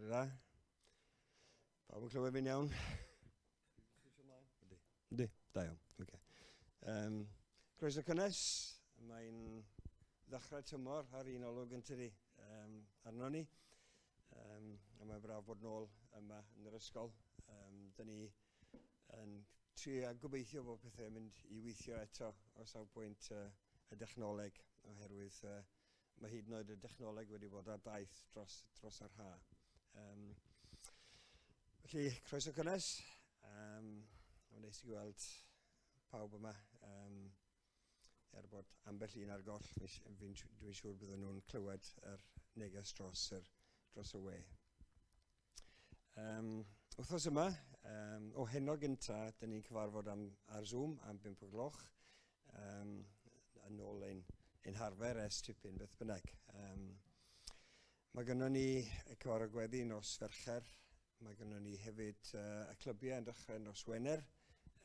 Bore da. Pawb yn clywed fi'n iawn? Ydy, da iawn. Okay. Croeso cynnes. Mae'n ddechrau tymor ar un olwg yn tydi arno ni. A mae'n braf bod nôl yma yn yr ysgol. Dyn ni yn trio gobeithio bod pethau'n mynd i weithio eto o safbwynt y dechnoleg, oherwydd mae hyd yn oed y dechnoleg wedi bod ar daith dros yr ha. Felly, croeso cynnes. Mae'n neis i gweld pawb yma, bod ambell un ar goll. Dwi'n siŵr bydden nhw'n clywed yr neges dros y we. Wythnos yma, o heno gynta, dyn ni'n cyfarfod ar Zoom am 5 o'r gloch, yn ôl ein harfer tipyn beth bynnag. Mae gynnon ni y cyfarfod gweddi nos Fercher, mae gynnon ni hefyd y clybiau yn dechrau nos Wener,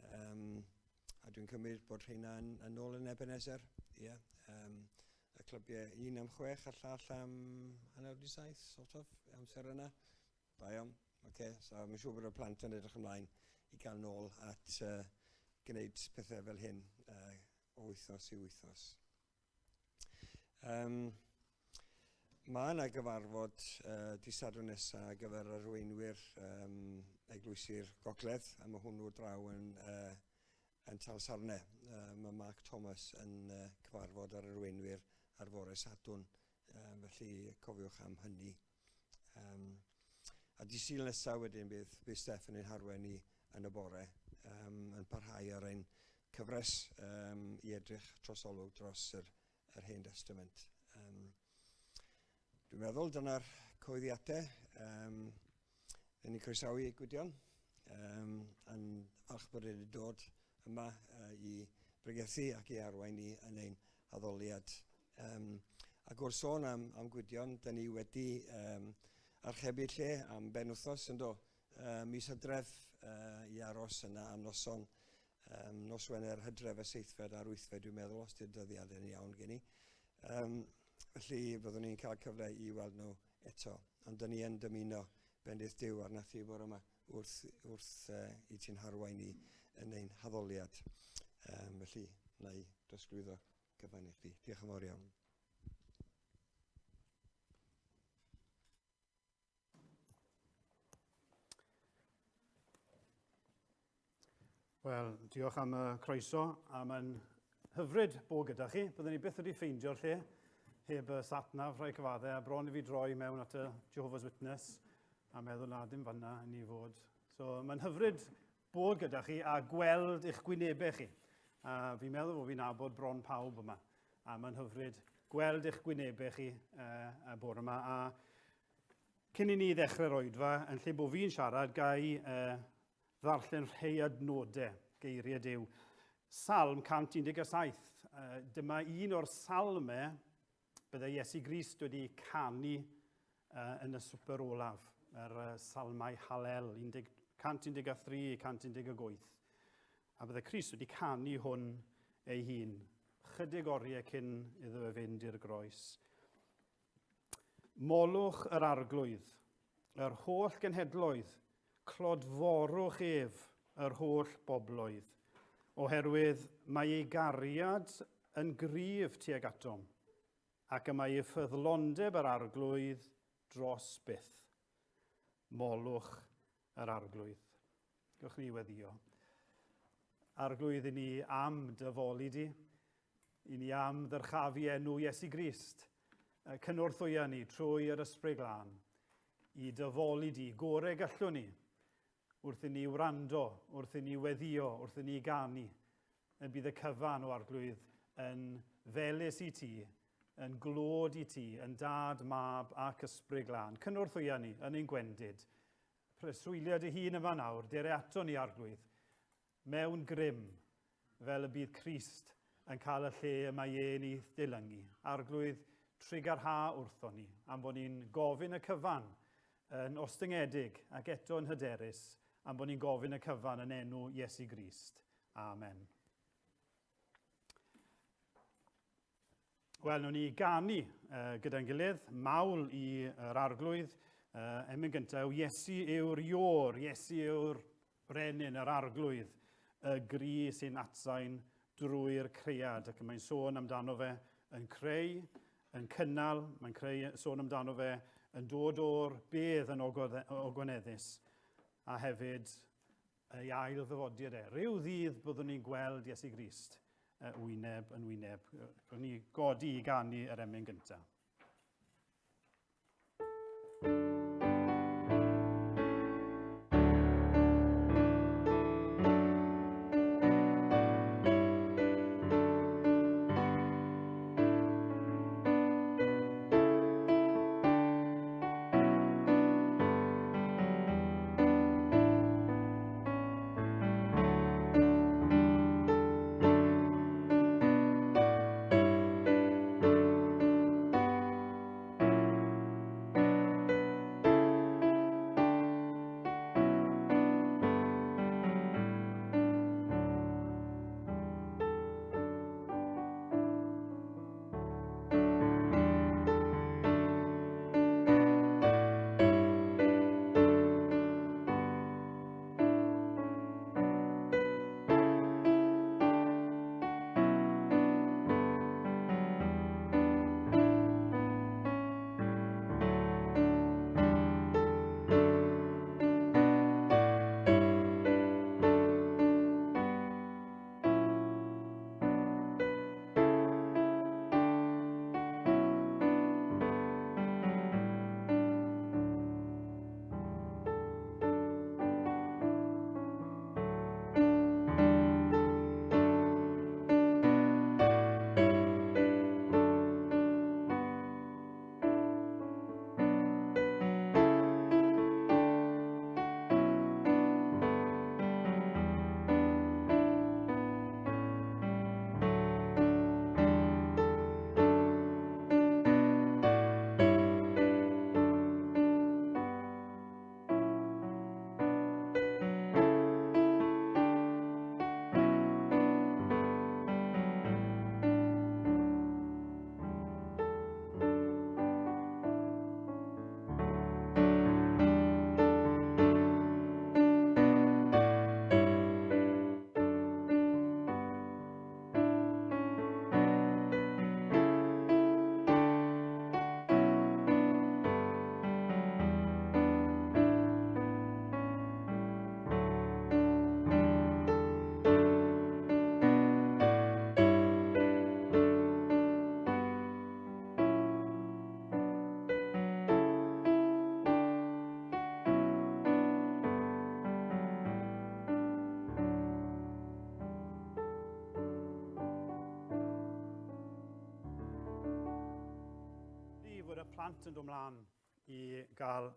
a dwi'n cymryd bod rheina yn ôl yn Ebenezer. Yeah. Y clybiau 1 am 6 a llall am 7, sort of, amser yna. Da iawn. Okay. So, mae'n siŵr bod y plant yn edrych ymlaen i gael nôl at gwneud pethau fel hyn o wythnos i wythnos. Mae yna gyfarfod dydd Sadwrn nesaf ar gyfer yr arweinwyr eglwysu'r Gogledd, a mae hwnnw draw yn Talsarne. Mae Mark Thomas yn cyfarfod ar arweinwyr ar fore Sadwrn, felly cofiwch am hynny. A di Sul nesaf wedyn bydd Steph yn ein harwen ni yn y bore, yn parhau ar ein cyfres i edrych trosolwg dros yr Hen Testament. Dwi'n meddwl dyna'r cyhoeddiadau. Yn ni croesawu i Gwydion, yn falch bod wedi dod yma i bregethu ac i arwain ni yn ein addoliad. Ac wrth sôn am Gwydion, dyn ni wedi archebu lle am ben wythnos yn do. Mis Hydref i aros yna am noson. Nos Wener, Hydref, y 7fed a'r 8fed, dwi'n meddwl, os di'r dyddiad yn iawn gen i. Felly byddwn ni'n cael cyfle i weld nhw eto. Ond dyn ni yn dymuno bendydd Duw arnach chi bore yma wrth i ti'n harwain ni yn ein haddoliad. Felly, na i drosglwyddo gyfan i chdi. Diolch yn fawr iawn. Wel, diolch am y croeso, a mae'n hyfryd bod gyda chi. Byddwn ni byth wedi ffeindio'r lle heb y satnaf rhai cyfaddau, a bron i fi droi mewn at y Jehovah's Witness a meddwl na dim fanna i ni fod. So mae'n hyfryd bod gyda chi a gweld eich gwynebau chi. A fi'n meddwl bod fi'n nabod bron pawb yma. A mae'n hyfryd gweld eich gwynebau chi y bore yma. A cyn i ni ddechrau'r oedfa, yn lle bod fi'n siarad, gai ddarllen rhai adnodau geiriau Duw. Salm 117. Dyma un o'r salmau byddai Iesu Grist wedi canu yn y swper olaf, yr salmau Halel, 113, 118. A byddai Crist wedi canu hwn ei hun, chydig oriau cyn iddo fe fynd i'r groes. Molwch yr arglwydd, yr holl genhedloedd, clodforwch ef yr holl bobloedd, oherwydd mae ei gariad yn gryf tuag atom, ac y mae ei ffyddlondeb yr arglwydd dros byth. Molwch yr arglwydd. Gewch ni weddio. Arglwydd i ni am dyfoli di, i ni am ddyrchafu enw Iesu Grist, cynorthwya ni trwy yr ysbryd glân, i dyfoli di, gorau gallwn ni, wrth i ni wrando, wrth i ni weddio, wrth i ni ganu, yn bydd y cyfan o arglwydd yn felys i ti, yn glod i ti, yn dad, mab ac ysbryd glân. Cynorthwya ni yn ein gwendid. Preswyliad y hun yma nawr, dere ato ni arglwydd, mewn grym, fel y bydd Crist yn cael y lle y mae e'n ei ddilyngu. Arglwydd trigar ha wrtho ni, am bod ni'n gofyn y cyfan yn ostyngedig ac eto yn hyderus, am bod ni'n gofyn y cyfan yn enw Iesu Grist. Amen. Wel, nhw'n ni ganu gyda'n gilydd, mawl i'r arglwydd, Emyn gyntaf, Iesu yw'r ior, Iesu yw'r brenin, yr arglwydd, y gri sy'n atsain drwy'r cread, ac mae'n sôn amdano fe yn creu, yn cynnal, mae'n sôn amdano fe yn dod o'r bedd yn ogweneddus, a hefyd ei ail ddyfodiad Ryw ddydd byddwn ni'n gweld Iesu Grist wyneb yn wyneb. Byddwn ni godi i ganu yr emyn gyntaf. Plant yn dod ymlaen i gael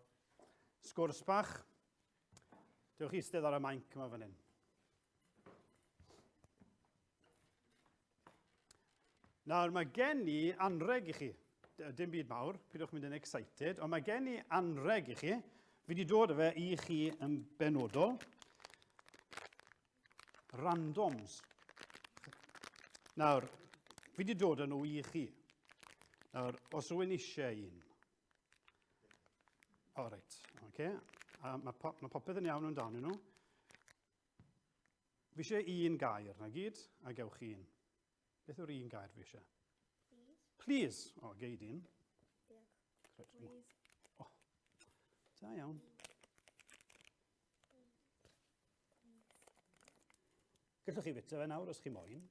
sgwrs bach. Dewch chi eistedd ar y mainc yma fan hyn. Nawr, mae gen i anreg i chi. Dim byd mawr, pidwch mynd yn excited, ond mae gen i anreg i chi. Fi wedi dod â fe i chi yn benodol. Randoms. Nawr, fi wedi dod â nhw i chi. Nawr, os rwy'n eisiau un. O, reit, oce. Mae popeth yn iawn amdano nhw. Fi eisiau un gair, na gyd, a gewch chi un. Beth yw'r un gair fi eisiau? Please. O, geid un. Please. O, da iawn. Gallwch chi fita fe nawr os chi moyn.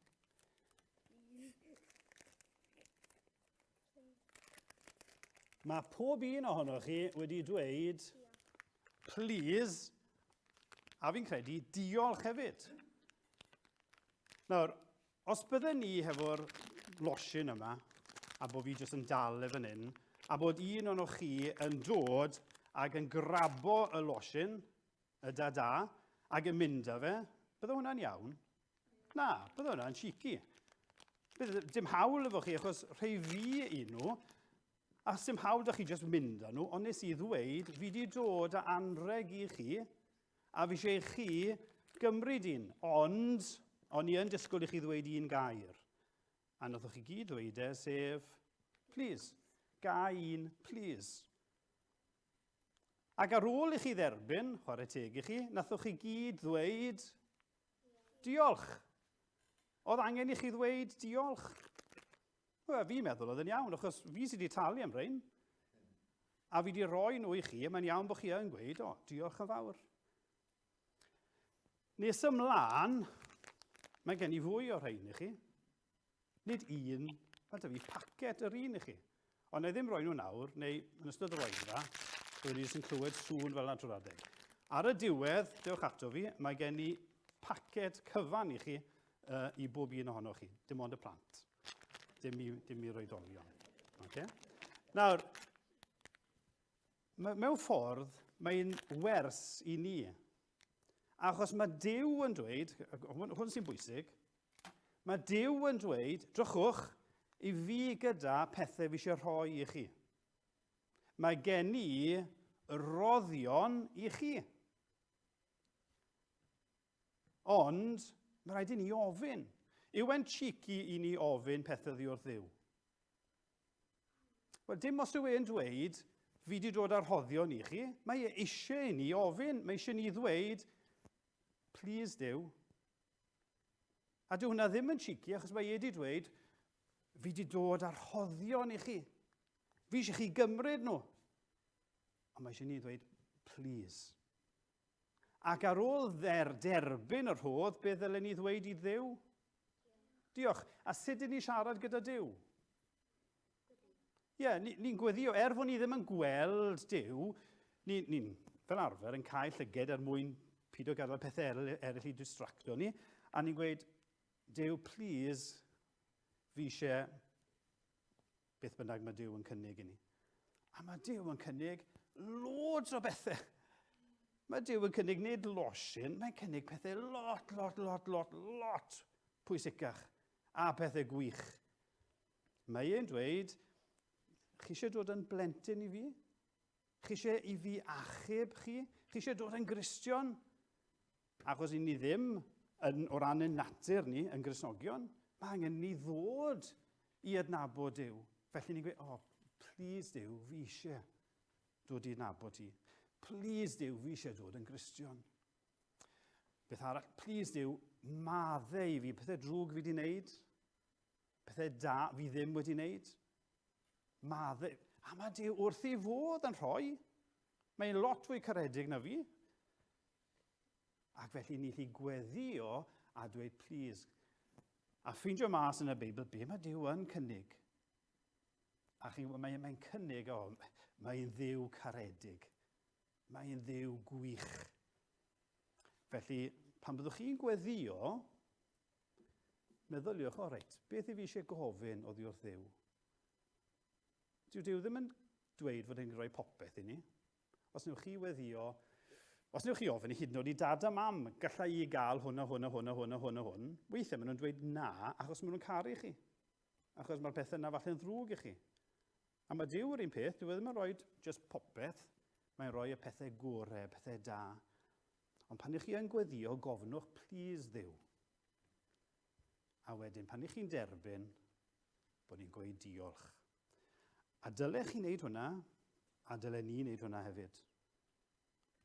Mae pob un ohonoch chi wedi dweud, please, a fi'n credu diolch hefyd. Nawr, os bydden ni hefo'r losin yma, a bod fi jyst yn dal e fan hyn, a bod un ohonoch chi yn dod ac yn grabo y losin, y da, ac yn mynd â fe, bydde hwnna'n iawn? Na, bydde hwnna'n cheeky. Dim hawl efo chi, achos rhai fi un nhw, a sim hawl da chi jyst mynd â nhw, ond nes i ddweud, fi wedi dod â anreg i chi, a fi eisiau chi gymryd un. Ond, o'n i yn disgwyl i chi ddweud un gair. A wnaethoch chi gyd ddweud sef, please. Ga un, please. Ac ar ôl i chi dderbyn, chwarae teg i chi, nathwch chi gyd ddweud diolch. Oedd angen i chi ddweud diolch. Wel, fi'n meddwl oedd yn iawn, achos fi sydd wedi talu am rhain. A fi wedi rhoi nhw i chi, a mae'n iawn bod chi yn gweud, diolch yn fawr. Nes ymlaen, mae gen i fwy o rhain i chi. Nid un, mae dy fi pacet yr un i chi. Ond na i ddim rhoi nhw nawr, neu yn ystod y roedda, rwy'n ni sy'n clywed sŵn fel na drwy'r adeg. Ar y diwedd, dewch ato fi, mae gen i pacet cyfan i chi i bob un ohonoch chi. Dim ond y plant. Dim i roedolion. Okay? Nawr, mewn ffordd, mae'n wers i ni. Achos mae Duw yn dweud, hwn sy'n bwysig, mae Duw yn dweud, drychwch i fi gyda pethau fi eisiau rhoi i chi. Mae gen i roddion i chi. Ond, mae rhaid i ni ofyn. Yw e'n cheeky i ni ofyn pethau ddi wrth Dduw? Wel, dim os yw e'n dweud, fi wedi dod ar hoddion i chi, mae eisiau i ni ofyn, mae eisiau ni ddweud, please Duw. A dyw hwnna ddim yn cheeky, achos mae wedi dweud, fi wedi dod ar hoddion i chi. Fi eisiau chi gymryd nhw. Ond mae eisiau ni ddweud, please. Ac ar ôl derbyn yr rhodd, beth ddylen ni ddweud i Dduw? Diolch. A sut ydyn ni siarad gyda Duw? Ni'n gweddio, bod ni ddim yn gweld Duw, ni'n fel arfer yn cael llyged mwyn pido gadael pethau eraill i distracto ni, a ni'n gweud, Duw, please, fi eisiau beth bynnag mae Duw yn cynnig i ni. A mae Duw yn cynnig loads o bethau. Mae Duw yn cynnig nid losin, mae'n cynnig pethau lot pwysicach a pethau gwych. Mae e'n dweud, chi eisiau dod yn blentyn i fi? Chi eisiau i fi achub chi? Chi eisiau dod yn Gristion? Achos i ni ddim, o ran yn natur ni, yn Gristnogion, mae angen ni ddod i adnabod Duw. Felly ni'n gweud, please Duw, fi eisiau dod i adnabod ti. Please Duw, fi eisiau dod yn Gristion. Beth arall, please Duw, maddau i fi, pethau drwg fi wedi wneud, pethau da fi ddim wedi wneud. Maddau. A mae Duw wrth i fod yn rhoi. Mae'n lot fwy caredig na fi. Ac felly ni chi gweddio a dweud, please. A ffeindio mas yn y Beibl, be mae Duw yn cynnig? A mae'n cynnig, mae'n Dduw caredig. Mae'n Dduw gwych. Felly, pan byddwch chi'n gweddio, meddyliwch, reit, beth i fi eisiau gofyn oddi wrth Dduw? Dyw Duw ddim yn dweud fod e'n rhoi popeth i ni. Os newch chi weddio, os newch chi ofyn i hyd yn oed i dad a mam, gallai i gael hwn. Weithiau maen nhw'n dweud na, achos maen nhw'n caru chi. Achos mae'r pethau yna falle'n ddrwg i chi. A mae Duw yr un peth, dyw e ddim yn rhoi just popeth, mae'n rhoi y pethau gorau, pethau da. Ond pan ych chi yn gweddio, gofnwch, please Dduw. A wedyn, pan ych chi'n derbyn, bod ni'n gweud diolch. A dylech chi wneud hwnna, a dylen ni wneud hwnna hefyd.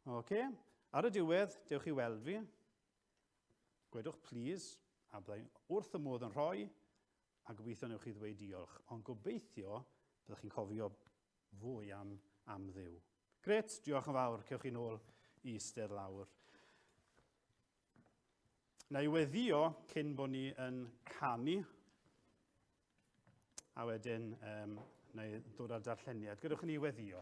Ar y diwedd, dewch chi weld fi. Gwedwch please, a byddai'n wrth y modd yn rhoi, a gobeithio newch chi ddweud diolch. Ond gobeithio, byddwch chi'n cofio fwy am Dduw. Gret, diolch yn fawr, cewch chi nôl i eistedd lawr. Na i weddio cyn bod ni yn canu, a wedyn na i ddod ar darlleniad. Gydwch ni weddio.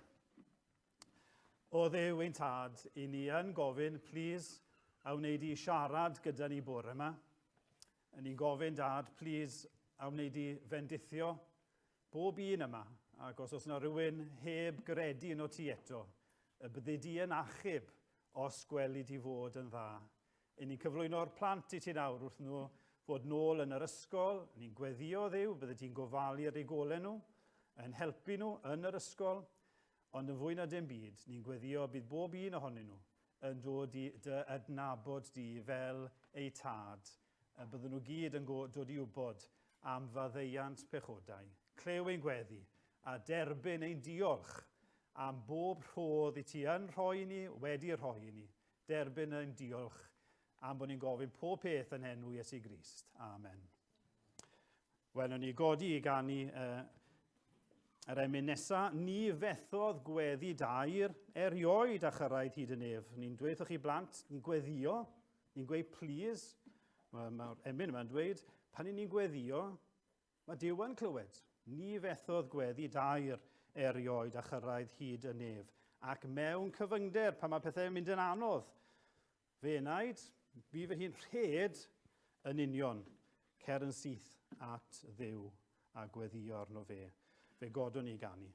O Dduw ein tad, i ni yn gofyn, please, a wneud i siarad gyda ni bore yma. A ni'n gofyn, dad, please, a wneud i fendithio bob un yma. Ac os yna rhywun heb gredu yn o ti eto, y byddi di yn achub os gweli di fod yn dda. I ni'n cyflwyno'r plant i ti nawr wrth nhw fod nôl yn yr ysgol. Ni'n gweddio Dduw, byddi ti'n gofalu'r eu golau nhw, yn helpu nhw yn yr ysgol. Ond yn fwy na dim byd, ni'n gweddio bydd bob un ohonyn nhw yn dod i adnabod di fel eu tad. Bydden nhw gyd yn dod i wybod am faddeuant pechodau. Clew ein gweddi a derbyn ein diolch am bob rhodd i ti yn rhoi ni, wedi rhoi i ni. Derbyn yn diolch am bod ni'n gofyn pob peth yn enw Iesu Grist. Amen. Wel, ni godi i ganu yr emyn nesaf, ni fethodd gweddi dair erioed a chyrraedd hyd y nef. Ni'n dweud chi blant, ni'n gweddio, ni'n gweud please. Mae'r emyn yma'n dweud, pan ni'n gweddio, mae Duw yn clywed. Ni fethodd gweddi dair erioed a chyrraedd hyd y nef. Ac mewn cyfyngder, pan mae pethau'n mynd yn anodd, fe wnaed, bu fy hun rhed yn union, cer yn syth at Dduw a gweddio arno fe. Fe godwn ni ganu.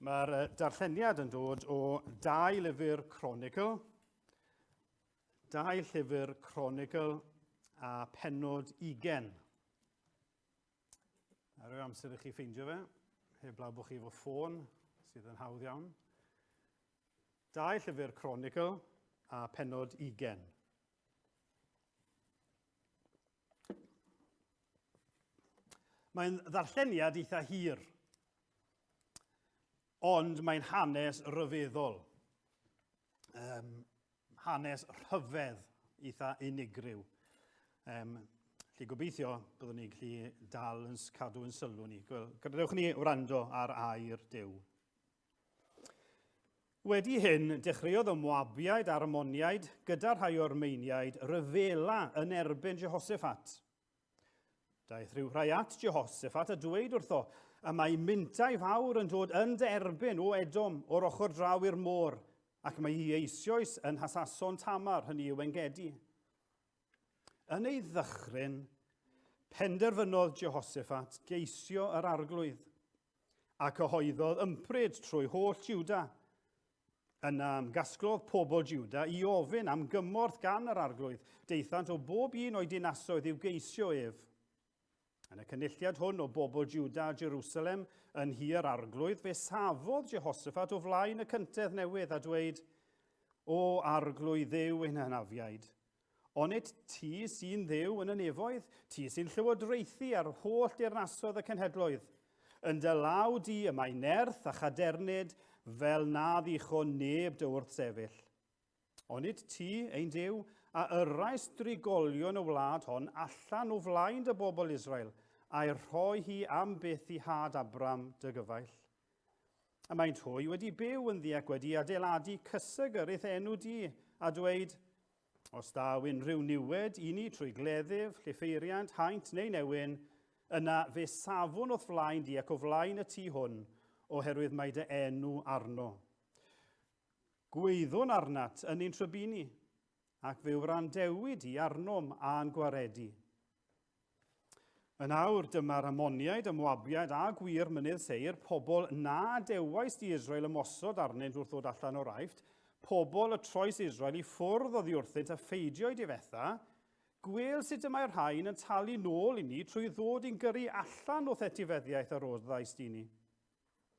Mae'r darlleniad yn dod o 2 lyfr Chronicle. 2 llyfr Chronicle a pennod 20. Ar yw amser i chi ffeindio fe, heblaw bod chi efo ffôn sydd yn hawdd iawn. 2 llyfr Chronicle a pennod 20. Mae'n ddarlleniad eitha hir, ond mae'n hanes ryfeddol. Hanes rhyfedd eitha unigryw. Lly gobeithio byddwn ni'n gallu dal yn cadw yn sylw ni. Gadewch ni wrando ar air Duw. Wedi hyn, dechreuodd y Moabiaid a'r Ammoniaid gyda rhai o'r Meiniaid ryfela yn erbyn Jehoshaphat. Daeth rhyw rhai at Jehoshaphat a dweud wrtho, a mae mintau fawr yn dod yn derbyn o Edom o'r ochr draw i'r môr, ac mae hi eisoes yn Hasason Tamar, hynny yw Engedi. Yn ei ddychryn, penderfynodd Jehoshaphat geisio yr arglwydd, a cyhoeddodd ympryd trwy holl Jiwda. Yna gasglodd pobl Jiwda i ofyn am gymorth gan yr arglwydd, deithant o bob un o'i dinasoedd i'w geisio ef. Yn y cynulliad hwn o bobl Jiwda a Jerusalem yn hir arglwydd, fe safodd Jehoshaphat o flaen y cyntedd newydd a dweud, o arglwydd Dduw ein hanafiaid, onid ti sy'n Dduw yn y nefoedd, ti sy'n llywodraethu ar holl dirnasoedd y cenhedloedd, yn dy law di y mae nerth a chadernid fel na ddicho neb dy wrth sefyll. Onid ti, ein Duw, a yrais drigolion y wlad hon allan o flaen dy bobl Israel, a'i rhoi hi am byth i had Abram dy gyfaill. A mae'n hwy wedi byw yn ddi ac wedi adeiladu cyseg yr eith enw di, a dweud, os daw unrhyw niwed i ni trwy gleddyf, lliffeiriant, haint neu newyn, yna fe safon o flaen di ac o flaen y tŷ hwn, oherwydd mae dy enw arno. Gwyddwn arnat yn ein trybini, ac fe wrandewid i arnom a'n gwaredi. Yn awr dyma'r Ammoniaid, y Moabiaid a gwir mynydd Seir, pobl na dewais di Israel ymosod arnynt wrth ddod allan o'r Aifft, pobl y troes Israel i ffwrdd oddi wrthynt a pheidio i difetha, gwel sut y mae'r rhain yn talu nôl i ni trwy ddod i'n gyrru allan o etifeddiaeth ar ôl ddais di ni.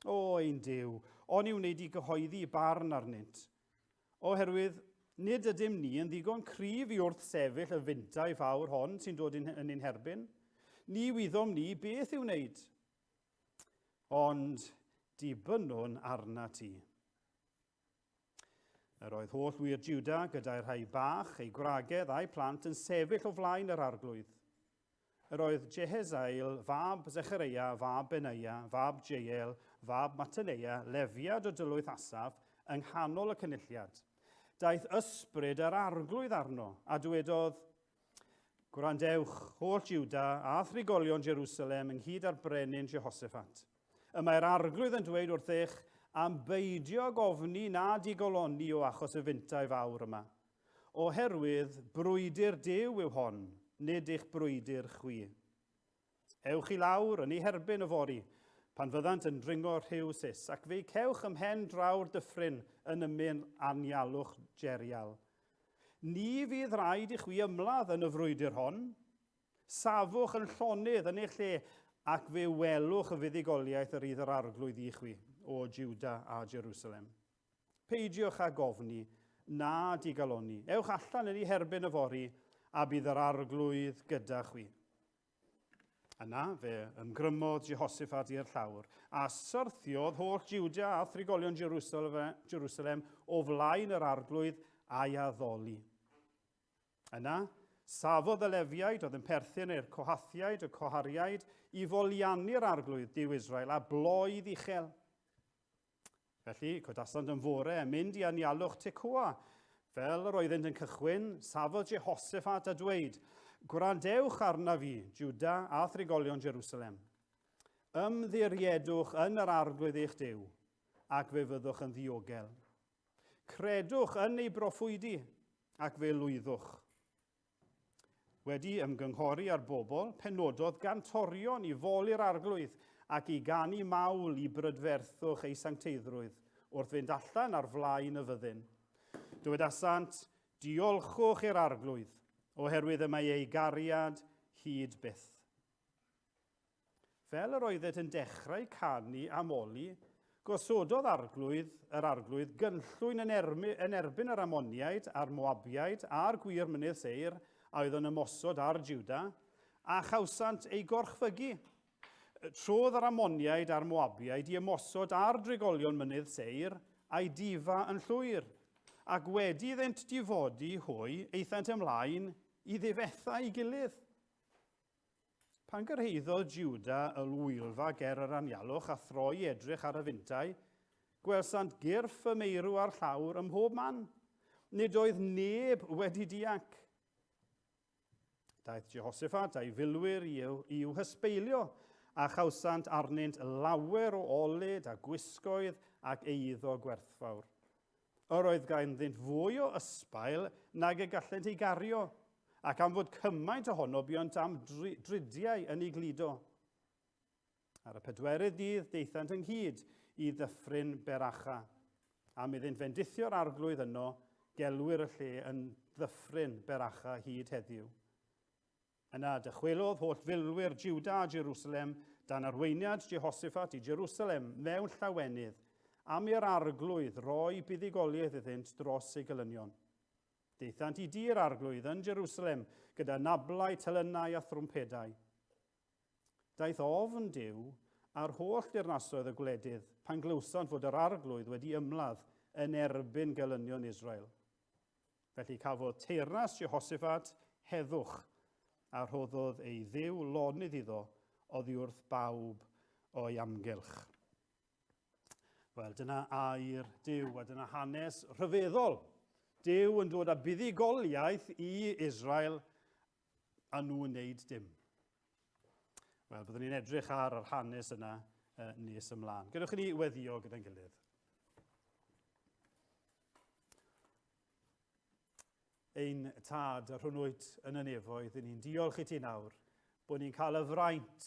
O, ein Duw, ond i'w wneud i gyhoeddi barn arnynt. Oherwydd, nid ydym ni yn ddigon cryf i wrth sefyll y fyntau fawr hon sy'n dod yn ein herbyn. Ni wyddom ni beth i'w wneud. Ond dibynnwn arna ti. Yr oedd holl wir Juda gyda'r rhai bach, ei gwragedd a'i plant yn sefyll o flaen yr arglwydd. Yr oedd Jehezael, fab Zecharia, fab Benaia, fab Jeiel, fab Mataneia, lefiad o dylwyth Asaf, yng nghanol y cynulliad. Daeth ysbryd yr arglwydd arno, a dywedodd, gwrandewch, holl Juda a thrigolion Jerusalem ynghyd â'r brenin Jehoshaphat. Y mae'r arglwydd yn dweud wrth eich am beidio gofni na digoloni o achos y fyntau fawr yma. Oherwydd brwydr Duw yw hon, nid eich brwydr chwi. Ewch i lawr yn ei herbyn y fori, pan fyddant yn dringo rhyw sis, ac fe cewch ymhen draw'r dyffryn yn ymyn anialwch gerial. Ni fydd rhaid i chwi ymladd yn y frwydr hon, safwch yn llonydd yn eich lle, ac fe welwch y fuddugoliaeth yr idd yr arglwydd i chwi o Juda a Jerusalem. Peidiwch a gofni na digaloni. Ewch allan yn ei herbyn y fori, a bydd yr arglwydd gyda chwi. Yna fe ymgrymodd Jehoshaphat i'r llawr, a syrthiodd holl Juda a thrigolion Jerusalem o flaen yr arglwydd a'i addoli. Yna, safodd y lefiaid oedd yn perthyn i'r Kohathiaid y Kohariaid i foliannu'r arglwydd Duw Israel a bloedd uchel. Felly, codasant yn fore yn mynd i anialwch Tecoa. Fel yr oeddent yn cychwyn, safodd Jehoshaphat a dweud, gwrandewch arna fi, Juda a thrigolion Jerusalem. Ymddiriedwch yn yr arglwydd eich Duw, ac fe fyddwch yn ddiogel. Credwch yn ei broffwydi, ac fe lwyddwch. Wedi ymgynghori ar bobl, penododd gantorion i foli'r arglwydd ac i ganu mawl i brydferthwch ei sancteiddrwydd wrth fynd allan ar flaen y fyddin. Dywedasant, diolchwch i'r arglwydd, oherwydd y mae ei gariad hyd byth. Fel yr oeddet yn dechrau canu a moli, gosododd yr arglwydd gynllwyn yn erbyn yr Amoniaid a'r Moabiaid a'r gwir mynydd Seir a oedd yn ymosod ar Juda, a chawsant ei gorchfygu. Trodd yr Amoniaid a'r Moabiaid i ymosod ar drigolion mynydd Seir a'i difa yn llwyr, ac wedi iddynt difodi hwy eithant ymlaen i ddifetha ei gilydd. Pan gyrhaeddodd Juda y lwylfa ger yr anialwch a throi edrych ar y fyntau, gwelsant gyrff y meirw ar llawr ym mhob man. Nid oedd neb wedi dianc. Daeth Jehoshaphat a'i filwyr i'w hysbeilio, a chawsant arnynt lawer o olyd a gwisgoedd ac eiddo gwerthfawr. Yr oedd ganddynt fwy o ysbail nag y gallent ei gario, ac am fod cymaint ohono buont am dridiau yn ei gludo. Ar y 4 dydd deithant ynghyd i ddyffryn Beracha, a myddent fendithio'r arglwydd yno, gelwyr y lle yn ddyffryn Beracha hyd heddiw. Yna dychwelodd holl filwyr Juda a Jerusalem dan arweiniad Jehoshaphat i Jerusalem mewn llawenydd am i'r arglwydd roi buddigoliaeth iddynt dros ei gelynion. Deithant i dir arglwydd yn Jerusalem gyda nablau, telynau a thrwmpedau. Daeth ofn Duw ar holl dirnasoedd y gwledydd pan glywsant fod yr arglwydd wedi ymladd yn erbyn gelynion Israel. Felly cafodd teyrnas Jehoshaphat heddwch a rhoddodd ei dduw lonydd iddo oddi wrth bawb o'i amgylch. Wel, dyna air Duw a dyna hanes rhyfeddol. Duw yn dod â buddigoliaeth i Israel a nhw'n wneud dim. Wel, byddwn ni'n edrych ar yr hanes yna nes ymlaen. Gydwch chi ni weddio gyda'n gilydd. Ein tad a rhwnnwyd yn y nefoedd, ni'n diolch i ti nawr bod ni'n cael y fraint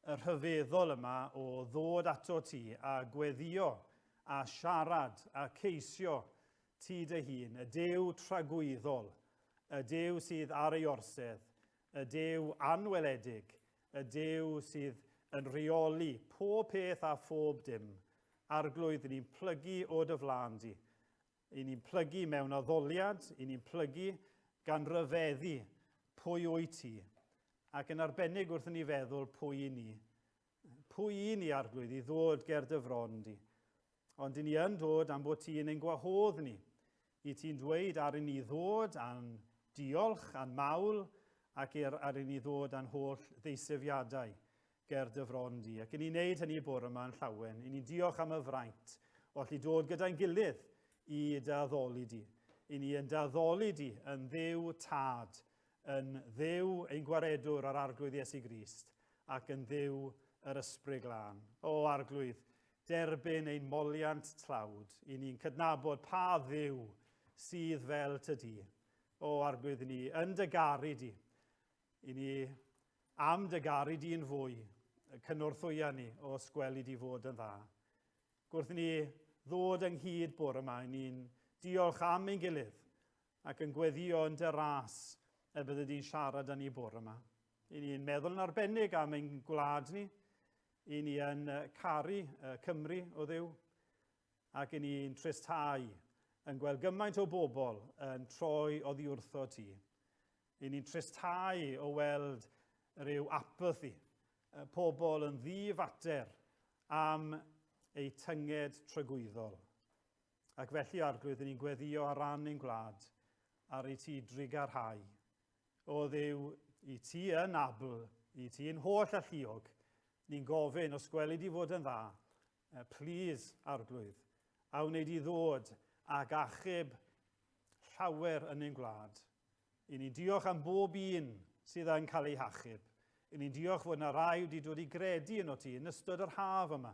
y rhyfeddol yma o ddod ato ti a gweddio a siarad a ceisio ti dy hun, y Duw tragwyddol, y Duw sydd ar ei orsedd, y Duw anweledig, y Duw sydd yn rheoli pob peth a phob dim. Arglwydd, ni'n plygu o dy flaen di. I ni'n plygu mewn addoliad, i ni'n plygu gan ryfeddu pwy wyt ti. Ac yn arbennig wrth ni feddwl pwy i ni. Pwy i ni, Arglwydd, i ddod ger dy fron di. Ond i ni yn dod am bod ti yn ein gwahodd ni. I ti'n dweud ar i ni ddod a'n diolch, a'n mawl, ac ar i ni ddod a'n holl ddeisefiadau ger dy fron di. Ac i ni'n neud hynny bore yma yn llawen. I ni'n diolch am y fraint o allu dod gyda'n gilydd i dy addoli di. I ni yn dy addoli di yn dduw tad, yn dduw ein gwaredwr ar arglwydd Iesu Grist, ac yn dduw yr ysbryd glân. O Arglwydd, derbyn ein moliant tlawd. I ni'n cydnabod pa dduw sydd fel tydi. O Arglwydd, ni yn dy garu di. I ni am dy garu di yn fwy, cynorthwya ni o sgweli di fod yn dda. Gwrth ni ddod ynghyd bore yma, ni'n diolch am ein gilydd ac yn gweddio yn dy ras y bydde di'n siarad â ni bore yma. I ni'n meddwl yn arbennig am ein gwlad ni, i ni yn caru Cymru o Dduw, ac i ni'n tristau yn gweld gymaint o bobl yn troi oddi wrtho ti. I ni'n tristau o weld rhyw apathy, pobl yn ddifater am eu tynged trygwyddol. Ac felly, Arglwydd, ni'n gweddio ar ran ein gwlad ar ei ti drigarhau. O Dduw, i ti yn abl, i ti yn holl alluog, ni'n gofyn os gweli di fod yn dda, please, Arglwydd, a wneud i ddod ag achub llawer yn ein gwlad. I ni'n diolch am bob un sydd yn cael ei hachub. I ni'n diolch fod yna rai wedi dod i gredu yn o ti yn ystod yr haf yma.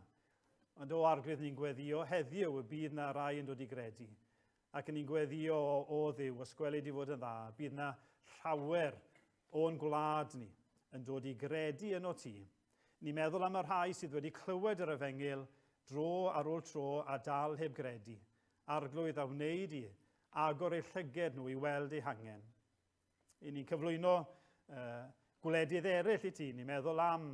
Ond o Arglwydd, ni'n gweddio heddiw y bydd yna rai yn dod i gredu. Ac ni'n gweddio o Dduw os gweli di fod yn dda. Bydd yna llawer o'n gwlad ni yn dod i gredu yn o ti. Ni'n meddwl am y rhai sydd wedi clywed yr efengyl dro ar ôl tro a dal heb gredu. Arglwydd a wneud i agor eu llyged nhw i weld eu hangen. I ni'n cyflwyno gwledydd eraill i ti. Ni'n meddwl am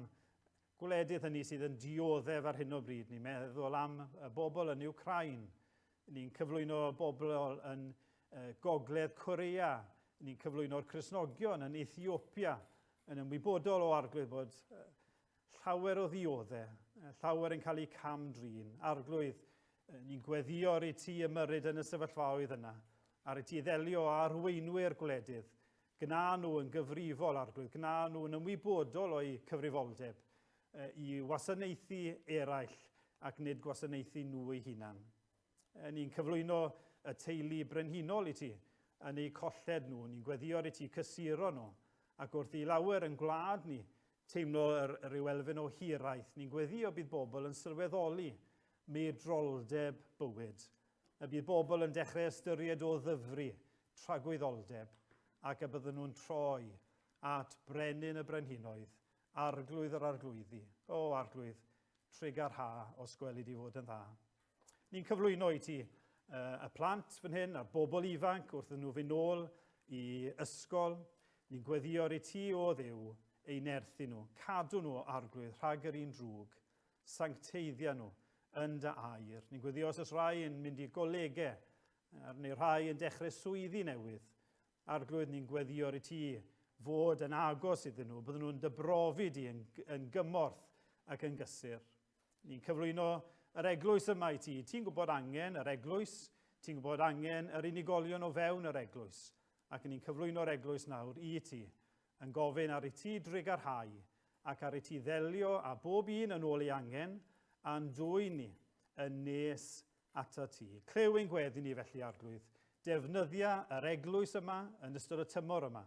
gwledydd hynny sydd yn dioddef ar hyn o bryd. Ni'n meddwl am bobl yn Ukraine. Ni'n cyflwyno bobl yn Gogledd Corea. Ni'n cyflwyno'r Cristnogion yn Ethiopia. Yn ymwybodol o Arglwydd bod llawer o ddioddau, llawer yn cael eu camdrin. Arglwydd, ni'n gweddio ar ei ti ymyrryd yn y sefyllfaoedd yna, ar ei ti ddelio a arweinwyr gwledydd. Gna nhw yn gyfrifol, Arglwydd, gna nhw yn ymwybodol o'i cyfrifoldeb i wasanaethu eraill ac nid gwasanaethu nhw eu hunan. Ni'n cyflwyno y teulu brenhinol i ti yn eu colled nhw. Ni'n gweddio ar ei ti cysuro nhw, ac wrth i lawer yn gwlad ni teimlo ryw elfen o hiraeth. Ni'n gweddio bydd bobl yn sylweddoli meidroldeb bywyd. Y bydd bobl yn dechrau ystyried o ddyfru tragwyddoldeb, ac y bydden nhw'n troi at brenin y brenhinoedd, arglwydd yr arglwyddi. O Arglwydd, trigarha os gweli di fod yn dda. Ni'n cyflwyno i ti y plant fan hyn, a'r bobl ifanc wrth nhw fynd nôl i ysgol. Ni'n gweddio ar ei ti o Dduw ei nerthu nhw, cadw nhw, Arglwydd, rhag yr un drwg, sancteiddio nhw yn dy air. Ni'n gweddio os oes rai yn mynd i'r golegau, neu rai yn dechrau swyddi newydd. Arglwydd, ni'n gweddio ar ei ti fod yn agos iddyn nhw, bydden nhw'n dybrofi di yn gymorth ac yn gysur. Ni'n cyflwyno yr eglwys yma i ti. Ti'n gwybod angen yr eglwys, ti'n gwybod angen yr unigolion o fewn yr eglwys. Ac ni'n cyflwyno'r eglwys nawr i ti, yn gofyn ar ei ti drigarhau ac ar ei ti ddelio a bob un yn ôl ei angen a'n dwy'n ni yn nes ata ti. Clew ein gweddi ni felly, Arglwydd, defnyddia yr eglwys yma yn ystod y tymor yma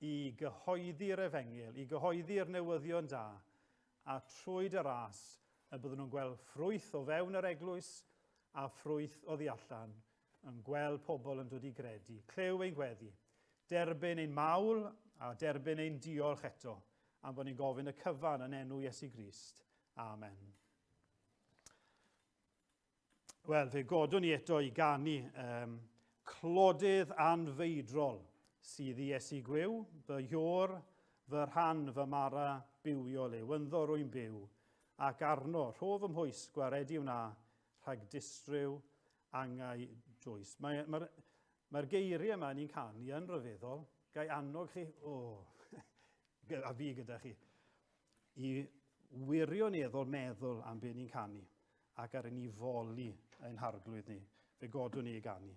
i gyhoeddi'r efengyl, i gyhoeddi'r newyddion da, a trwy'r ras y byddwn nhw'n gweld ffrwyth o fewn yr eglwys a ffrwyth o ddi allan, yn gweld pobl yn dod i gredu. Clew ein gweddi, derbyn ein mawl a derbyn ein diolch eto, am bod ni'n gofyn y cyfan yn enw Iesu Grist. Amen. Wel, fe godwn ni eto i ganu clodydd anfeidrol sydd i Iesu Gwyw, fy hiwr, fy rhan fy mara bywio le, wynddo rwy'n byw, ac arno rhof ymhwys gwaredi wna, rhag distryw angau dwys. Mae'r geiriau yma ni'n canu yn ryfeddol, gai annog chi, a fi gyda chi, i wirioneddol meddwl am be ni'n canu, ac ar ni foli ein harglwydd ni, fe godwn ni i ganu.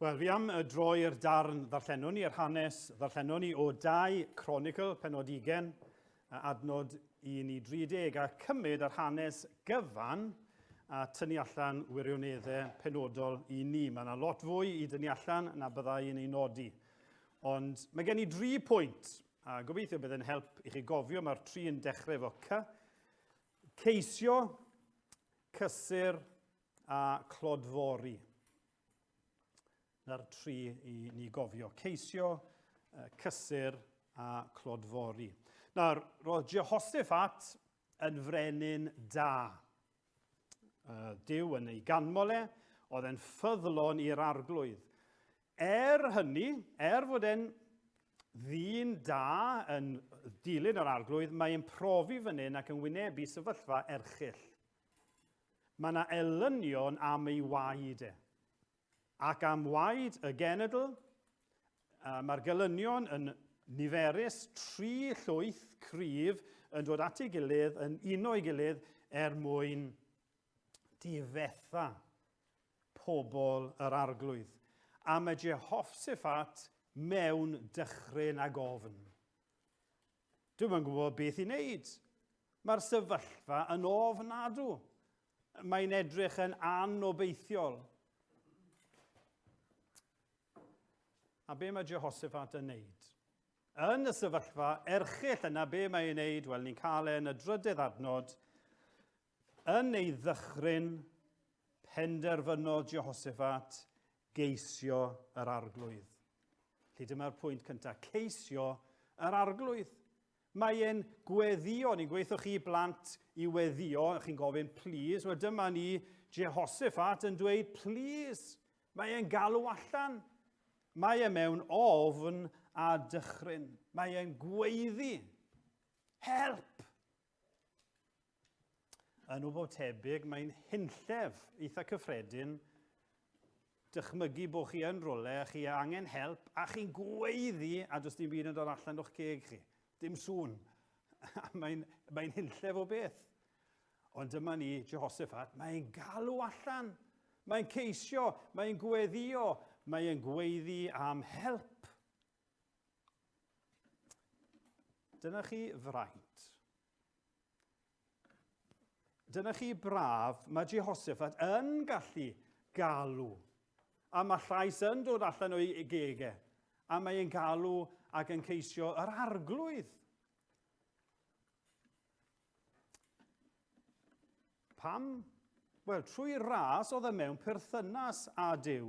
Wel, fi am droi'r darn ddarllenwn ni, yr hanes ddarllenwn ni o 2 Chronicle, penod 20, adnod 1-30, a cymryd yr hanes gyfan a tynnu allan wirioneddau penodol i ni. Mae yna lot fwy i dynnu allan na byddai yn ei nodi. Ond mae gen i 3 pwynt, a gobeithio bydd yn help i chi gofio, mae'r 3 yn dechrau efo C. Ceisio, cysur a clodfori. Na'r 3 i ni gofio. Ceisio, cysur a clodfori. Nawr, roedd Jehoshaphat yn frenin da. Dyw yn ei ganmol e, oedd e'n ffyddlon i'r arglwydd. Hynny, fod e'n ddyn da yn dilyn yr arglwydd, mae'n profi fan hyn ac yn wynebu sefyllfa erchyll. Mae yna elynion am ei waed e. Ac am waed y genedl, mae'r gelynion yn niferus 3 llwyth cryf yn dod at ei gilydd, yn uno ei gilydd mwyn difetha pobl yr arglwydd. A mae Jehoshaphat mewn dychryn a gofn. Dwi'm yn gwybod beth i wneud. Mae'r sefyllfa yn ofnadw. Mae'n edrych yn anobeithiol. A be mae Jehoshaphat yn wneud? Yn y sefyllfa erchyll yna, be mae'n wneud? Wel, ni'n cael yn y 3ydd adnod. Yn ei ddychryn, penderfynodd Jehoshaphat geisio yr arglwydd. Felly dyma'r pwynt cyntaf, ceisio yr arglwydd. Mae e'n gweddio, ni'n gweithio chi blant i weddio, chi'n gofyn please, wel dyma ni Jehoshaphat yn dweud please. Mae e'n galw allan. Mae e mewn ofn a dychryn. Mae e'n gweiddi. Help! Yn o bod tebyg, mae'n hunllef eitha cyffredin dychmygu bod chi yn rwle a chi angen help a chi'n gweiddi a does dim byd yn dod allan o'ch ceg chi. Dim sŵn. Mae'n hunllef o beth. Ond dyma ni, Jehoshaphat, mae'n galw allan. Mae'n ceisio, mae'n gweddio, mae'n gweiddi am help. Dyna chi fraint. Dyna chi braf, mae Jehoshaphat yn gallu galw. A mae llais yn dod allan o'i gegau. A mae'n galw ac yn ceisio yr arglwydd. Pam? Wel, trwy ras oedd e mewn perthynas â Duw.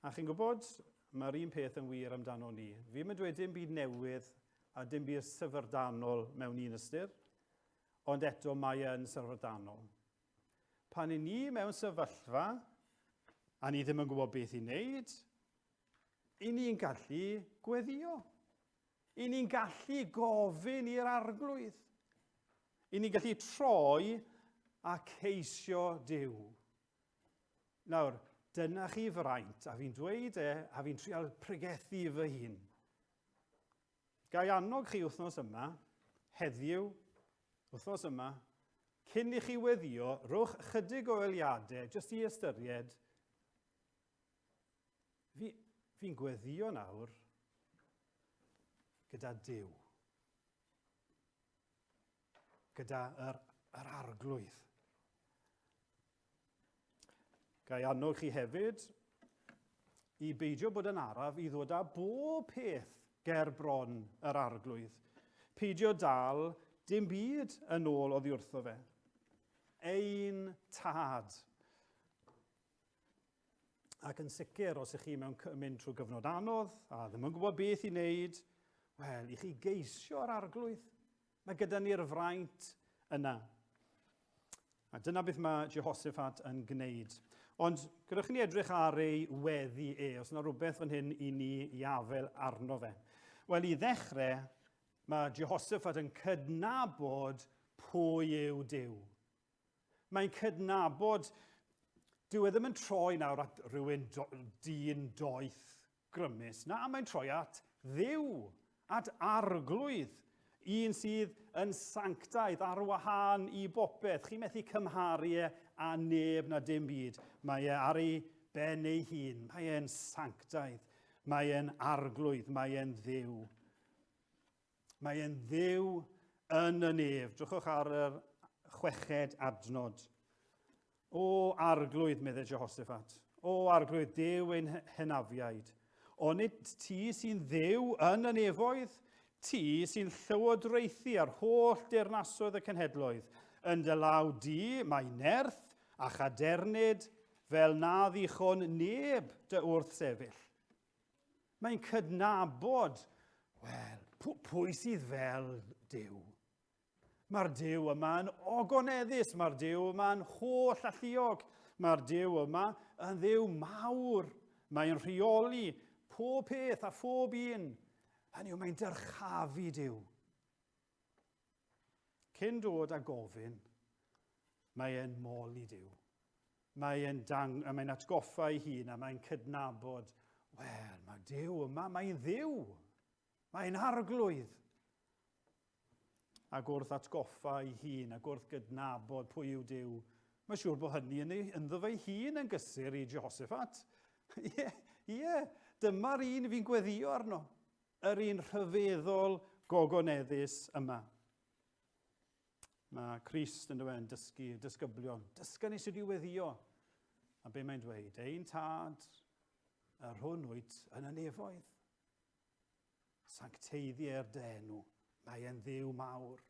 A chi'n gwybod, mae'r un peth yn wir amdano ni. Fi ddim yn dweud dim byd newydd a dim byd syfrdanol mewn un ystyr, ond eto mae e'n syfrdanol. Pan i ni mewn sefyllfa, a ni ddim yn gwybod beth i wneud, i ni'n gallu gweddio. I ni'n gallu gofyn i'r arglwydd. I ni'n gallu troi a ceisio Duw. Nawr, dyna chi fraint, a fi'n dweud a fi'n trial pregethu fy hun. Gai annog chi wythnos yma, heddiw, wythnos yma, cyn i chi weddio, rhowch chydig o eliadau, jyst i ystyried, fi'n gweddio nawr gyda Duw. Gyda yr arglwydd. Gai annog chi hefyd i beidio bod yn araf i ddod â bob peth ger bron yr arglwydd. Peidio dal dim byd yn ôl oddi wrtho fe. Ein tad. Ac yn sicr, os ych chi mewn mynd trwy gyfnod anodd a ddim yn gwybod beth i wneud, wel, i chi geisio'r arglwydd. Mae gyda ni'r fraint yna. A dyna beth mae Jehoshaphat yn gwneud. Ond gydwch ni edrych ar ei weddi os yna rhywbeth fan hyn i ni iafel arno fe. Wel, i ddechrau, mae Jehoshaphat yn cydnabod pwy yw Duw. Mae'n cydnabod, dyw e ddim yn troi nawr at rhywun dyn doeth grymus. Na, mae'n troi at Dduw, at arglwydd. Un sydd yn sanctaidd ar wahân i bopeth. Chi'n methu cymharu a neb na dim byd. Mae e ar ei ben ei hun. Mae e'n sanctaidd. Mae e'n arglwydd. Mae e'n Dduw. Mae e'n Dduw yn y nef. Drychwch ar yr chweched adnod. O arglwydd, meddwl Jehoshaphat. O arglwydd, Duw ein hynafiaid. Onid ti sy'n Dduw yn y nefoedd? Ti sy'n llywodraethu ar holl deyrnasoedd y cenhedloedd. Yn dy law di, mae nerth a chadernid fel na ddichon neb dy wrth sefyll. Mae'n cydnabod, wel, pwy sydd fel Duw? Mae'r Duw yma'n ogoneddus, mae'r Duw yma'n holl alluog, mae'r Duw yma yn Dduw mawr. Mae'n rheoli pob peth a phob un. Hynny yw, mae'n dyrchafu Duw. Cyn dod a gofyn, mae e'n moli Duw. Mae'n atgoffa ei hun a mae'n cydnabod, wel, mae Duw yma, mae'n Dduw. Mae'n arglwydd. Ac wrth atgoffa ei hun, ac wrth gydnabod pwy yw Duw, mae siŵr bod hynny ynddo fe'i hun yn gysur i Jehoshaphat. Ie, dyma'r un fi'n gweddio arno. Yr un rhyfeddol gogoneddus yma. Mae Crist yn dweud disgyblion. Dysga ni sydd i weddio. A be mae'n dweud? Ein tad, yr hwn wyt yn y nefoedd. Sancteiddiau'r denw. Mae e'n Dduw mawr.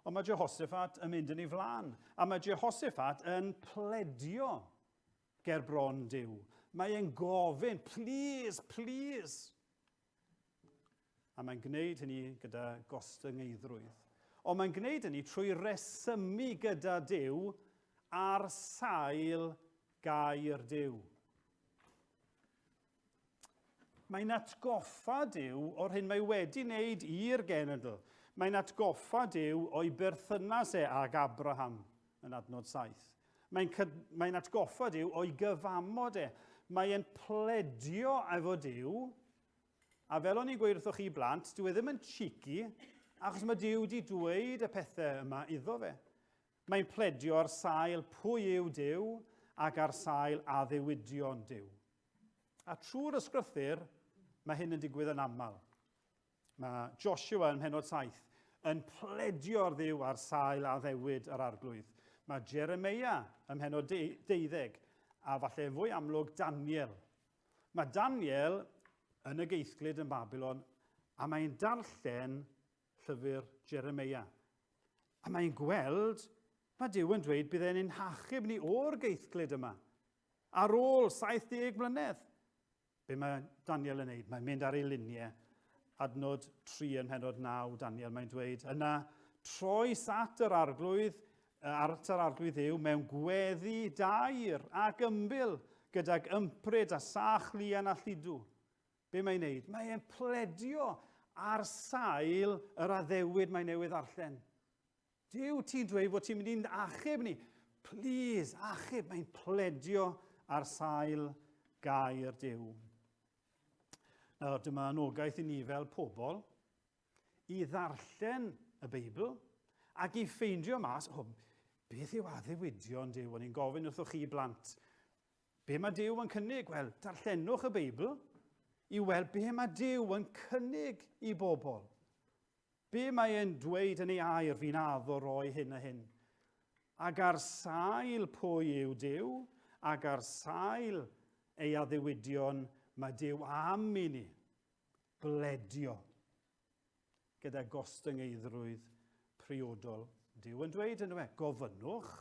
Ond mae Jehoshaphat yn mynd yn ei flaen. A mae Jehoshaphat yn pledio ger bron Duw. Mae e'n gofyn, please, please. A mae'n gwneud hynny gyda gostyngeidrwydd. Ond mae'n gwneud hynny trwy resymu gyda Duw ar sail gair Duw. Mae'n atgoffa Duw o'r hyn mae wedi wneud i'r genedl. Mae'n atgoffa Duw o'i berthynas ag Abraham yn adnod 7. Mae'n atgoffa Duw o'i gyfamod Mae'n pledio efo Duw, a fel o'n i'n gweud wrthoch chi blant, dyw e ddim yn cheeky, achos mae Duw wedi dweud y pethau yma iddo fe. Mae'n pledio ar sail pwy yw Duw ac ar sail addewidion Duw. A trwy'r ysgrythyr, mae hyn yn digwydd yn aml. Mae Joshua yn Pennod 7 yn pledio'r Dduw ar sail addewid yr arglwydd. Mae Jeremia yn Pennod 12 a falle fwy amlwg Daniel. Mae Daniel yn y geithglyd yn Babylon a mae'n darllen llyfr Jeremia. A mae'n gweld, mae Duw yn dweud bydd e'n hachub ni o'r geithglyd yma. Ar ôl 70 mlynedd. Be mae Daniel yn neud? Mae'n mynd ar ei luniau. Adnod 3 yn Pennod 9, Daniel, mae'n dweud, yna troes at yr arglwydd yw mewn gweddi dair ac ymbil gydag ympryd a sach lian a lludw. Be mae'n neud? Mae'n pledio ar sail yr addewid mae newydd arllen. Duw, ti'n dweud fod ti'n mynd i'n achub ni. Please, achub. Mae'n pledio ar sail gair Duw. Nawr, dyma anogaeth i ni fel pobl i ddarllen y Beibl ac i ffeindio mas, beth yw addewidion Duw? O'n i'n gofyn wrthoch chi blant. Be mae Duw yn cynnig? Wel, darllenwch y Beibl i weld be mae Duw yn cynnig i bobl. Be mae e'n dweud yn ei air fi'n addo roi hyn a hyn. Ac ar sail pwy yw Duw, ac ar sail ei addewidion mae Duw am i ni bledio gyda gostyngeidrwydd priodol. Duw yn dweud yn gofynnwch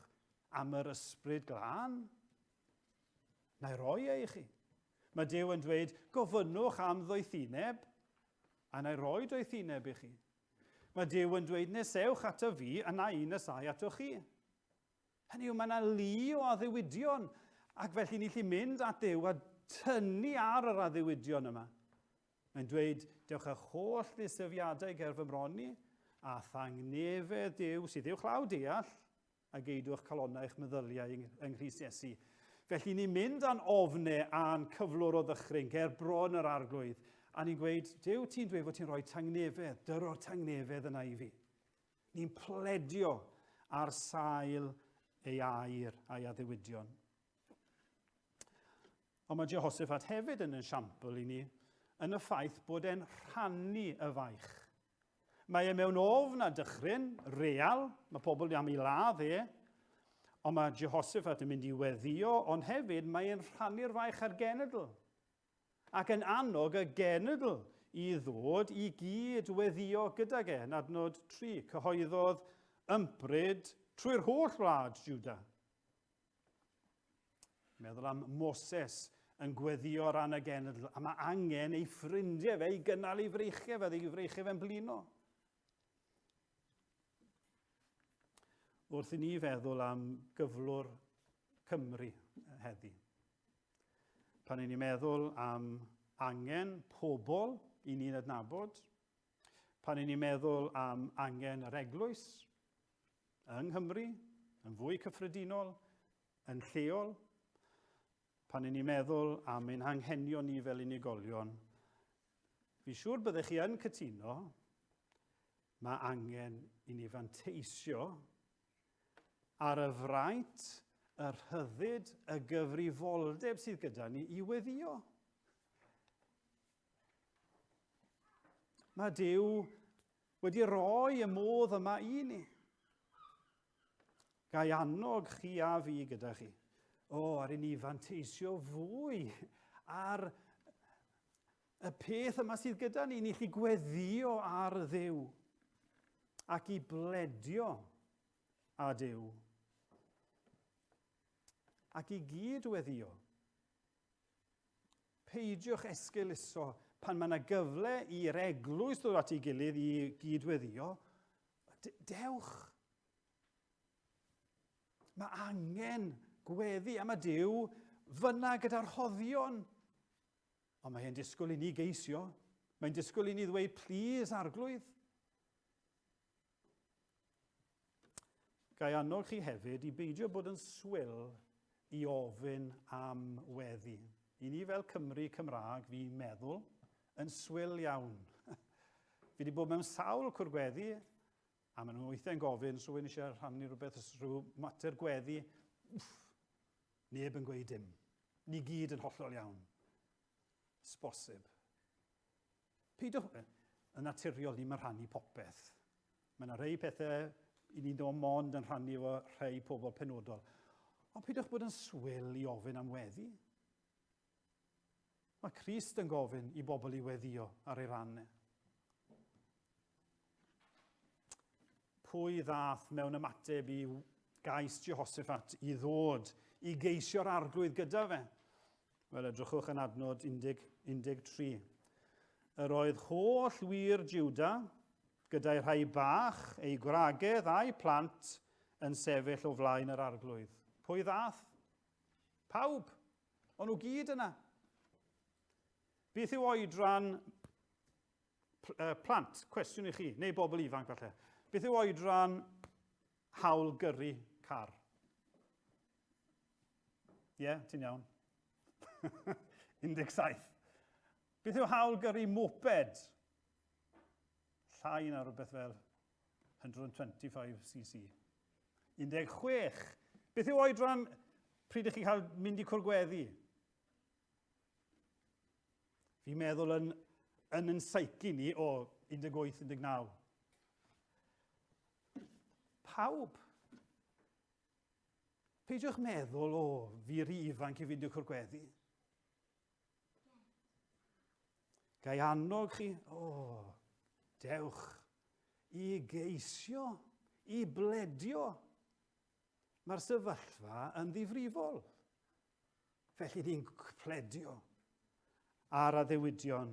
am yr ysbryd glân. Na i roi e i chi. Mae Duw yn dweud gofynnwch am ddoethineb a na i roi ddoethineb i chi. Mae Duw yn dweud nesewch ato fi a na i nesau ato chi. Hynny yw, mae yna lu o addewidion ac felly ni lli mynd at Duw a tynnu ar yr addewidion yma. Mae'n dweud, dewch â'ch holl ddisgyfiadau ger fy mroni, a thangnefedd Duw sydd uwch law deall, a geidwch calonnau eich meddyliau yng Nghrist Iesu. Felly ni'n mynd a'n ofnau a'n cyflwr o ddychryn ger bron yr arglwydd, a ni'n gweud, Duw, ti'n dweud fod ti'n rhoi tangnefedd, dyro'r tangnefedd yna i fi. Ni'n pledio ar sail ei air a'i addewidion. Ond mae Jehoshaphat hefyd yn esiampl i ni yn y ffaith bod e'n rhannu y faich. Mae e mewn ofn a dychryn, real, mae pobl am ei ladd ond mae Jehoshaphat yn mynd i weddio, ond hefyd mae e'n rhannu'r faich ar genedl. Ac yn annog y genedl i ddod i gyd weddio gydag yn adnod 3, cyhoeddodd ympryd trwy'r holl wlad Juda. Meddwl am Moses yn gweddio ran y genedl, a mae angen ei ffrindiau fe i gynnal ei freichiau fe, ei freichiau fe'n blino. Wrth i ni feddwl am gyflwr Cymru heddi. Pan ni'n meddwl am angen pobl i ni'n adnabod, pan ni'n meddwl am angen yr eglwys yng Nghymru, yn fwy cyffredinol, yn lleol, pan ni'n meddwl am ein hanghenion ni fel unigolion, fi siŵr byddech chi yn cytuno, mae angen i ni fanteisio ar y fraint, y rhyddid, y gyfrifoldeb sydd gyda ni i weddio. Mae Duw wedi rhoi y modd yma i ni. Gai annog chi a fi gyda chi. Ar i ni fanteisio fwy ar y peth yma sydd gyda ni. Ni lli gweddio ar Dduw. ac i bledio a Duw, ac i gydweddio. Peidiwch esgeuluso pan mae yna gyfle i'r eglwys ddod at ei gilydd i gydweddio. Dewch. Mae angen gweddi am y Duw fyna gyda'r hoddion. Ond mae e'n disgwyl i ni geisio. Mae'n disgwyl i ni ddweud plis arglwydd. Gai annog chi hefyd i beidio bod yn swyl i ofyn am weddi. I ni fel Cymru Cymraeg, fi'n meddwl, yn swyl iawn. Fi wedi bod mewn sawl cwrgweddi, a maen nhw weithiau'n gofyn, os rhywun eisiau rhannu rhywbeth, rhyw mater gweddi, neb yn gweud dim. Ni gyd yn hollol iawn. Sbosib. Peidiwch yn naturiol ni'n rhannu popeth. Mae yna rhai pethau i ni'n dod mond yn rhannu efo rhai pobl penodol. Ond peidiwch bod yn swyl i ofyn am weddi. Mae Crist yn gofyn i bobl i weddio ar ei rannau. Pwy ddath mewn ymateb i gais Jehoshaphat i ddod i geisio'r arglwydd gyda fe? Wel, edrychwch yn adnod 13. Yr oedd holl wir Jiwda, gyda'i rhai bach, ei gwragedd a'i plant, yn sefyll o flaen yr arglwydd. Pwy ddath? Pawb. O'n nhw gyd yna. Beth yw oedran plant? Cwestiwn i chi, neu bobl ifanc falle. Beth yw oedran hawl gyrru car? Ie, ti'n iawn. 17. Beth yw hawl gyrru moped? Llai na rhywbeth fel 125cc. 16. Beth yw oedran pryd ych chi'n cael mynd i cwrgweddi? Fi'n meddwl yn seici ni o 18-19. Pawb. Peidiwch meddwl fi ry ifanc i fynd i cwrgweddi. Gai annog chi, dewch i geisio, i bledio. Mae'r sefyllfa yn ddifrifol. Felly ni'n pledio ar addewidion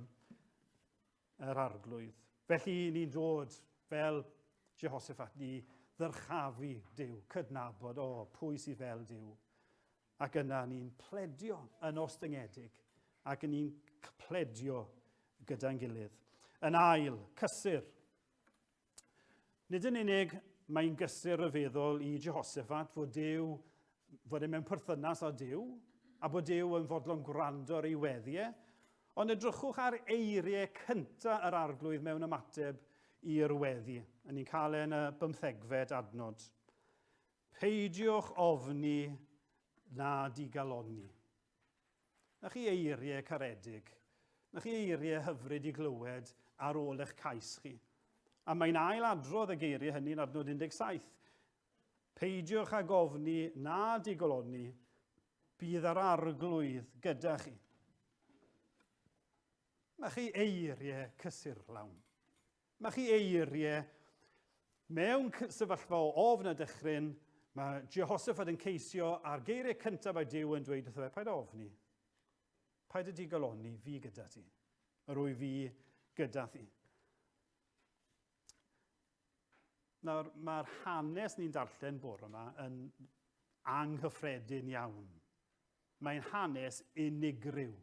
yr arglwydd. Felly ni'n dod fel Jehoshaphat, ni ddyrchafu Duw, cydnabod, pwy sydd fel Duw. Ac yna ni'n pledio yn ostyngedig, ac ni'n pledio gyda'n gilydd. Yn ail, cysur. Nid yn unig mae'n gysur y feddwl i Jehoshaphat fod e mewn perthynas â Duw, a bod Duw yn fodlon gwrando ar ei weddiau, ond edrychwch ar eiriau cyntaf yr arglwydd mewn ymateb i'r weddi. A ni'n cael e'n y 15fed adnod. Peidiwch ofni na digaloni. Na chi eiriau caredig. Na chi eiriau hyfryd i glywed ar ôl eich cais chi. A mae'n ailadrodd y geiriau hynny yn adnod 17. Peidiwch ag ofni na digaloni, bydd yr arglwydd gyda chi. Mae chi eiriau cysurlawn. Mae chi eiriau mewn sefyllfa o ofn a dychryn, mae Jehoshaphat yn ceisio a'r geiriau cyntaf mae Duw yn dweud wrtho fe, paid ofni. Paid y digaloni, fi gyda ti. Yr wyf fi gyda ti. Nawr, mae'r hanes ni'n darllen bore yma yn anghyffredin iawn. Mae'n hanes unigryw.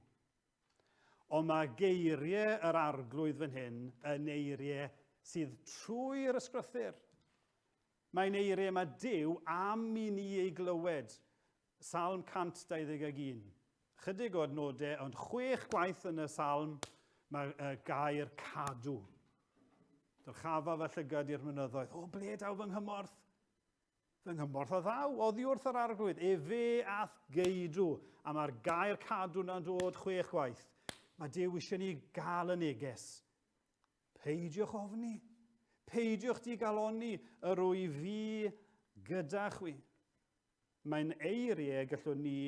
Ond mae geiriau yr arglwydd fan hyn yn eiriau sydd trwy'r ysgrythyr. Mae'n eiriau mae Duw am i ni ei glywed. Salm 121. Chydig o adnodau, ond 6 gwaith yn y salm mae gair cadw. Dyrchafa fy llygad i'r mynyddoedd. Ble daw fy nghymorth? Fy nghymorth o ddaw, oddi wrth yr arglwydd. Fe ath geidw. A mae'r gair cadw na'n dod 6 gwaith. Mae Duw eisiau ni gael y neges. Peidiwch ofni. Peidiwch digaloni yr wyf fi gyda chwi. Mae'n eiriau gallwn ni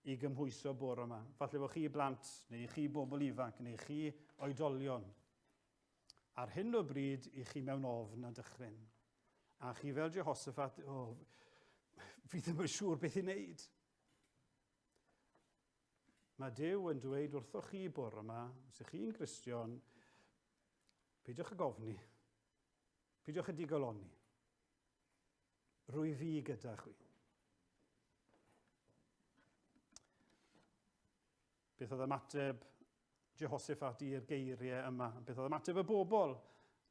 i gymhwyso bore yma. Falle bod chi blant, neu chi bobl ifanc, neu chi oedolion. ar hyn o bryd i chi mewn ofn a dychryn. A chi fel Jehoshaphat, fi ddim yn siŵr beth i wneud. Mae Duw yn dweud wrthoch chi bore yma, os ych chi'n Gristion, peidiwch y gofni, peidiwch y digoloni. Rwy fi gyda chi. Beth oedd ymateb Jehoshaphat i'r geiriau yma? Beth oedd ymateb y bobl?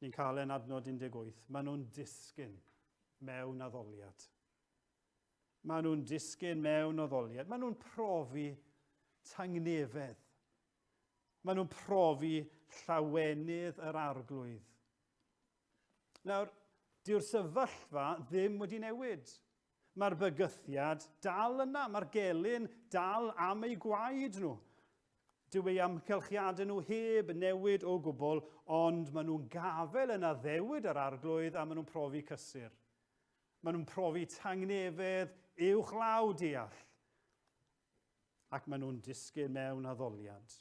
Ni'n cael yn adnod 18. Maen nhw'n disgyn mewn addoliad. Maen nhw'n disgyn mewn addoliad. Maen nhw'n profi tangnefedd. Maen nhw'n profi llawenydd yr arglwydd. Nawr, dyw'r sefyllfa ddim wedi newid. Mae'r bygythiad dal yna, mae'r gelyn dal am ei gwaed nhw. Dyw ei amgylchiadau nhw heb newid o gwbl, ond maen nhw'n gafel yn addewid yr arglwydd a maen nhw'n profi cysur. Maen nhw'n profi tangnefedd uwchlaw deall. Ac maen nhw'n disgyn mewn addoliad.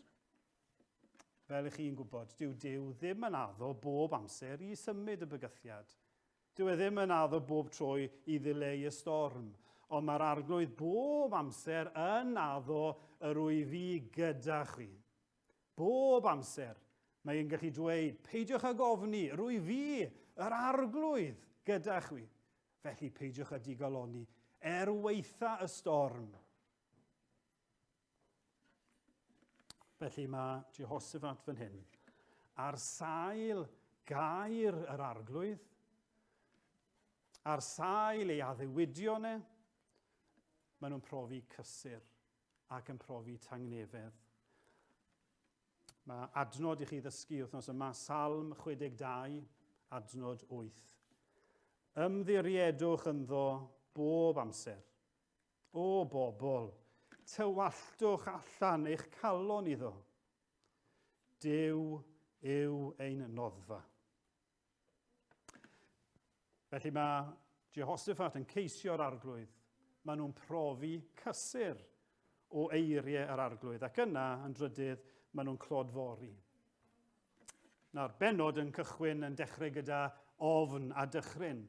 Fel ych chi'n gwybod, dyw Duw ddim yn addo bob amser i symud y bygythiad. Dyw e ddim yn addo bob tro i ddileu y storm. Ond mae'r arglwydd bob amser yn addo yr rwy fi gyda chi. Bob amser mae'n gallu dweud, peidiwch ag ofni, rwy fi, yr arglwydd gyda chi. Felly peidiwch ag digoloni, weitha y storm. Felly mae Jehoshaphat fan hyn, ar sail gair yr arglwydd, ar sail ei addewidion maen nhw'n profi cysur ac yn profi tangnefedd. Mae adnod i chi ddysgu wythnos yma, Salm 62, adnod 8. Ymddiriedwch ynddo bob amser. O bobl, tywalltwch allan eich calon iddo. Duw yw ein noddfa. Felly mae Jehoshaphat yn ceisio'r arglwydd. Maen nhw'n profi cysur o eiriau yr arglwydd, ac yna, yn drydydd, maen nhw'n clodfori. Nawr, benod yn cychwyn yn dechrau gyda ofn a dychryn.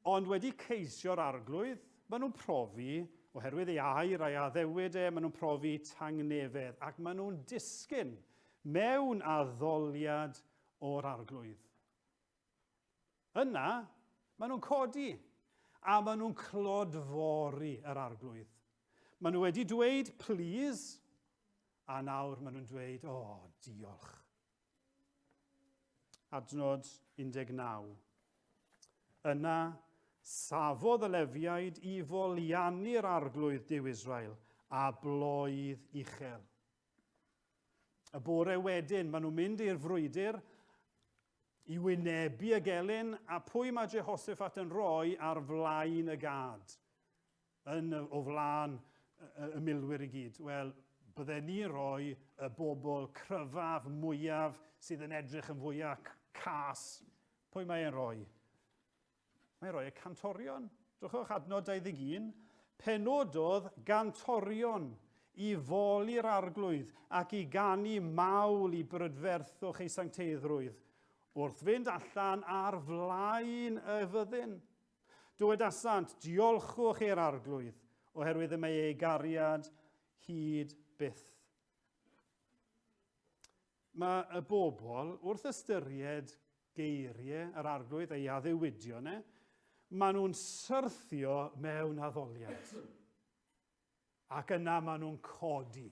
Ond wedi ceisio'r arglwydd, maen nhw'n profi, oherwydd ei air a'i addewid maen nhw'n profi tangnefedd, ac maen nhw'n disgyn mewn addoliad o'r arglwydd. Yna, maen nhw'n codi, a maen nhw'n clodfori yr arglwydd. Maen nhw wedi dweud, please, a nawr maen nhw'n dweud, diolch. Adnod 19. Yna, safodd y Lefiaid i foliannu'r arglwydd Duw Israel a blwydd uchel. Y bore wedyn, maen nhw'n mynd i'r frwydr i wynebu y gelyn, a pwy mae Jehoshaphat yn rhoi ar flaen y gad, o flaen y milwyr i gyd. Wel, bydden ni'n rhoi y bobl cryfaf mwyaf sydd yn edrych yn fwyaf cas. Pwy mae'n rhoi? Mae'n rhoi y cantorion. Dwchwch adnod 21. Penododd gantorion i foli'r arglwydd ac i ganu mawl i brydferthwch ei sancteiddrwydd, wrth fynd allan ar flaen y fyddin. Dywedasant, diolchwch i'r arglwydd, oherwydd y mae ei gariad hyd byth. Mae y bobl, wrth ystyried geiriau yr arglwydd ei addewidion, maen nhw'n syrthio mewn addoliad. Ac yna maen nhw'n codi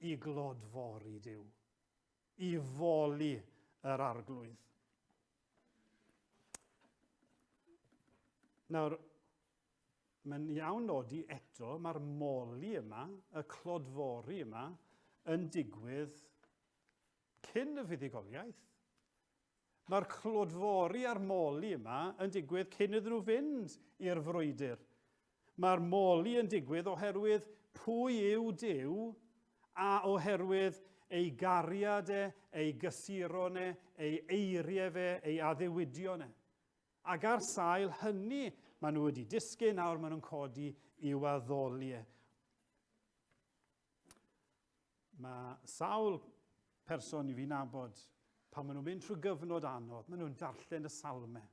i glodfori Duw, i foli yr arglwydd. Nawr, mae'n iawn nodi eto, mae'r moli yma, y clodfori yma, yn digwydd cyn y fuddugoliaeth. Mae'r clodfori a'r moli yma yn digwydd cyn iddyn nhw fynd i'r frwydr. Mae'r moli yn digwydd oherwydd pwy yw Duw a oherwydd ei gariad ei gysuron ei eiriau ei addewidion Ac ar sail hynny, maen nhw wedi disgyn, nawr maen nhw'n codi i'w addoliau. Mae sawl person i fi nabod pan maen nhw'n mynd trwy gyfnod anodd, maen nhw'n darllen y salmau.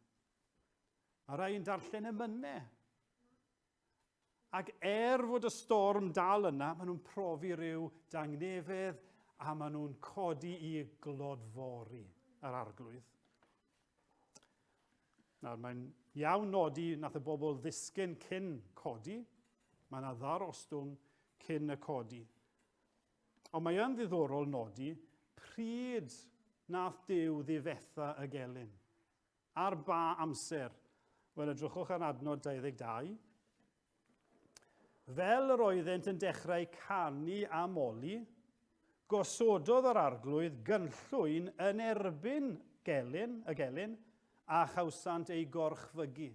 A rhai'n darllen y mynau. Ac fod y storm dal yna, maen nhw'n profi rhyw dangnefedd a maen nhw'n codi i glodfori yr arglwydd. Nawr, mae'n iawn nodi nath y bobl ddisgyn cyn codi. Mae yna ddarostwng cyn y codi. Ond mae yn ddiddorol nodi pryd nath Duw ddifetha y gelyn. Ar ba amser. Wel, edrychwch ar adnod 22. Fel yr oeddent yn dechrau canu a moli, gosododd yr arglwydd gynllwyn yn erbyn y gelyn a chawsant ei gorchfygu.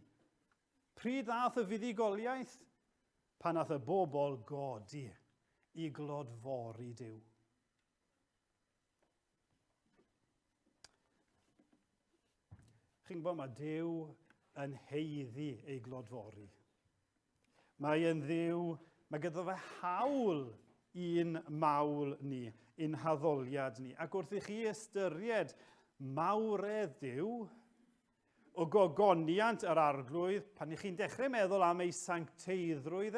Pryd ddath y fuddugoliaeth? Pan nath y bobl godi i glodfori Duw. Chi'n gwybod, mae Duw yn heiddi ei glodfori. Mae yn Dduw, mae gyda fe hawl i'n mawl ni, i'n haddoliad ni. Ac wrth i chi ystyried mawredd Duw, o gogoniant yr arglwydd, pan i chi'n dechrau meddwl am ei sancteiddrwydd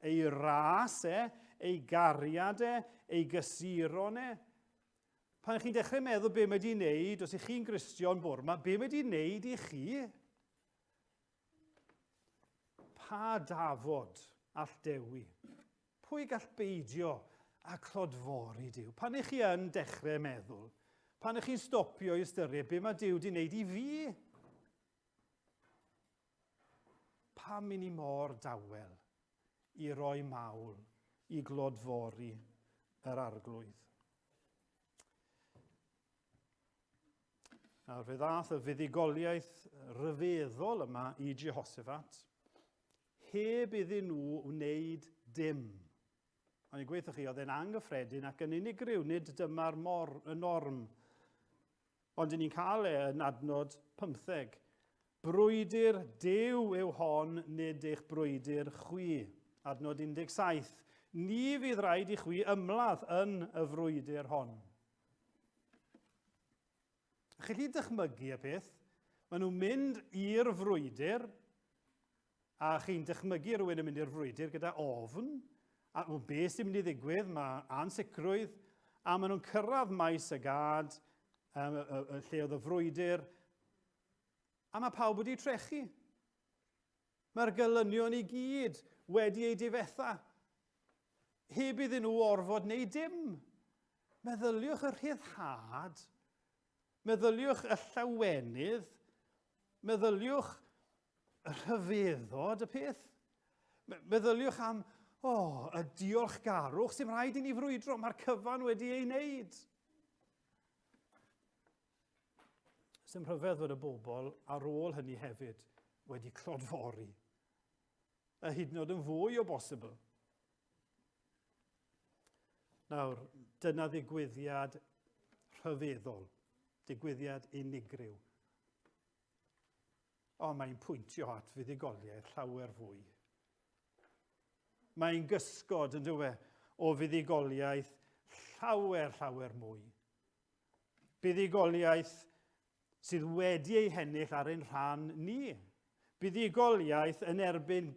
ei ras ei gariad ei gysuron pan chi'n dechrau meddwl be mae di'n neud, os ych chi'n Gristion bore 'ma, be mae di'n neud i chi? Pa dafod all dewi? Pwy gall beidio a clodfori Duw? Pan ych chi yn dechrau meddwl, pan ych chi'n stopio i ystyried be mae Duw di'n neud i fi? Pam i ni mor dawel i roi mawl i glodfori yr arglwydd? Nawr, fe ddath y fuddugoliaeth ryfeddol yma i Jehoshaphat, heb iddyn nhw wneud dim. Ond i gweithio chi, oedd e'n anghyffredin ac yn unigryw, nid dyma'r norm. Ond ni'n cael yn adnod 15. Brwydyr Duw yw hon, nid eich brwydyr chwi. Adnod 17. Ni fydd rhaid i chwi ymladd yn y frwydyr hon. Chi'n gallu dychmygu y peth? Maen nhw'n mynd i'r frwydyr, a chi'n dychmygu rhywun yn mynd i'r frwydyr gyda ofn, a beth sy'n mynd i ddigwydd, mae ansicrwydd, a maen nhw'n cyrraedd maes y gad, lle oedd y frwydyr, a mae pawb wedi trechu. Mae'r gelynion i gyd wedi ei difetha. Heb iddyn nhw orfod wneud dim. Meddyliwch y rhyddhad, meddyliwch y llawenydd, meddyliwch y rhyfeddod y peth. Meddyliwch am, y diolchgarwch sy'n rhaid i ni frwydro, mae'r cyfan wedi ei wneud. Sy'n rhyfedd fod y bobl ar ôl hynny hefyd wedi clodfori. A hyd yn oed yn fwy o bosibl. Nawr, dyna ddigwyddiad rhyfeddol. Digwyddiad unigryw. Ond mae'n pwyntio at fuddugoliaeth llawer fwy. Mae'n gysgod, yn dywe, o fuddugoliaeth llawer mwy. Buddugoliaeth sydd wedi ei hennill ar ein rhan ni. Buddugoliaeth yn erbyn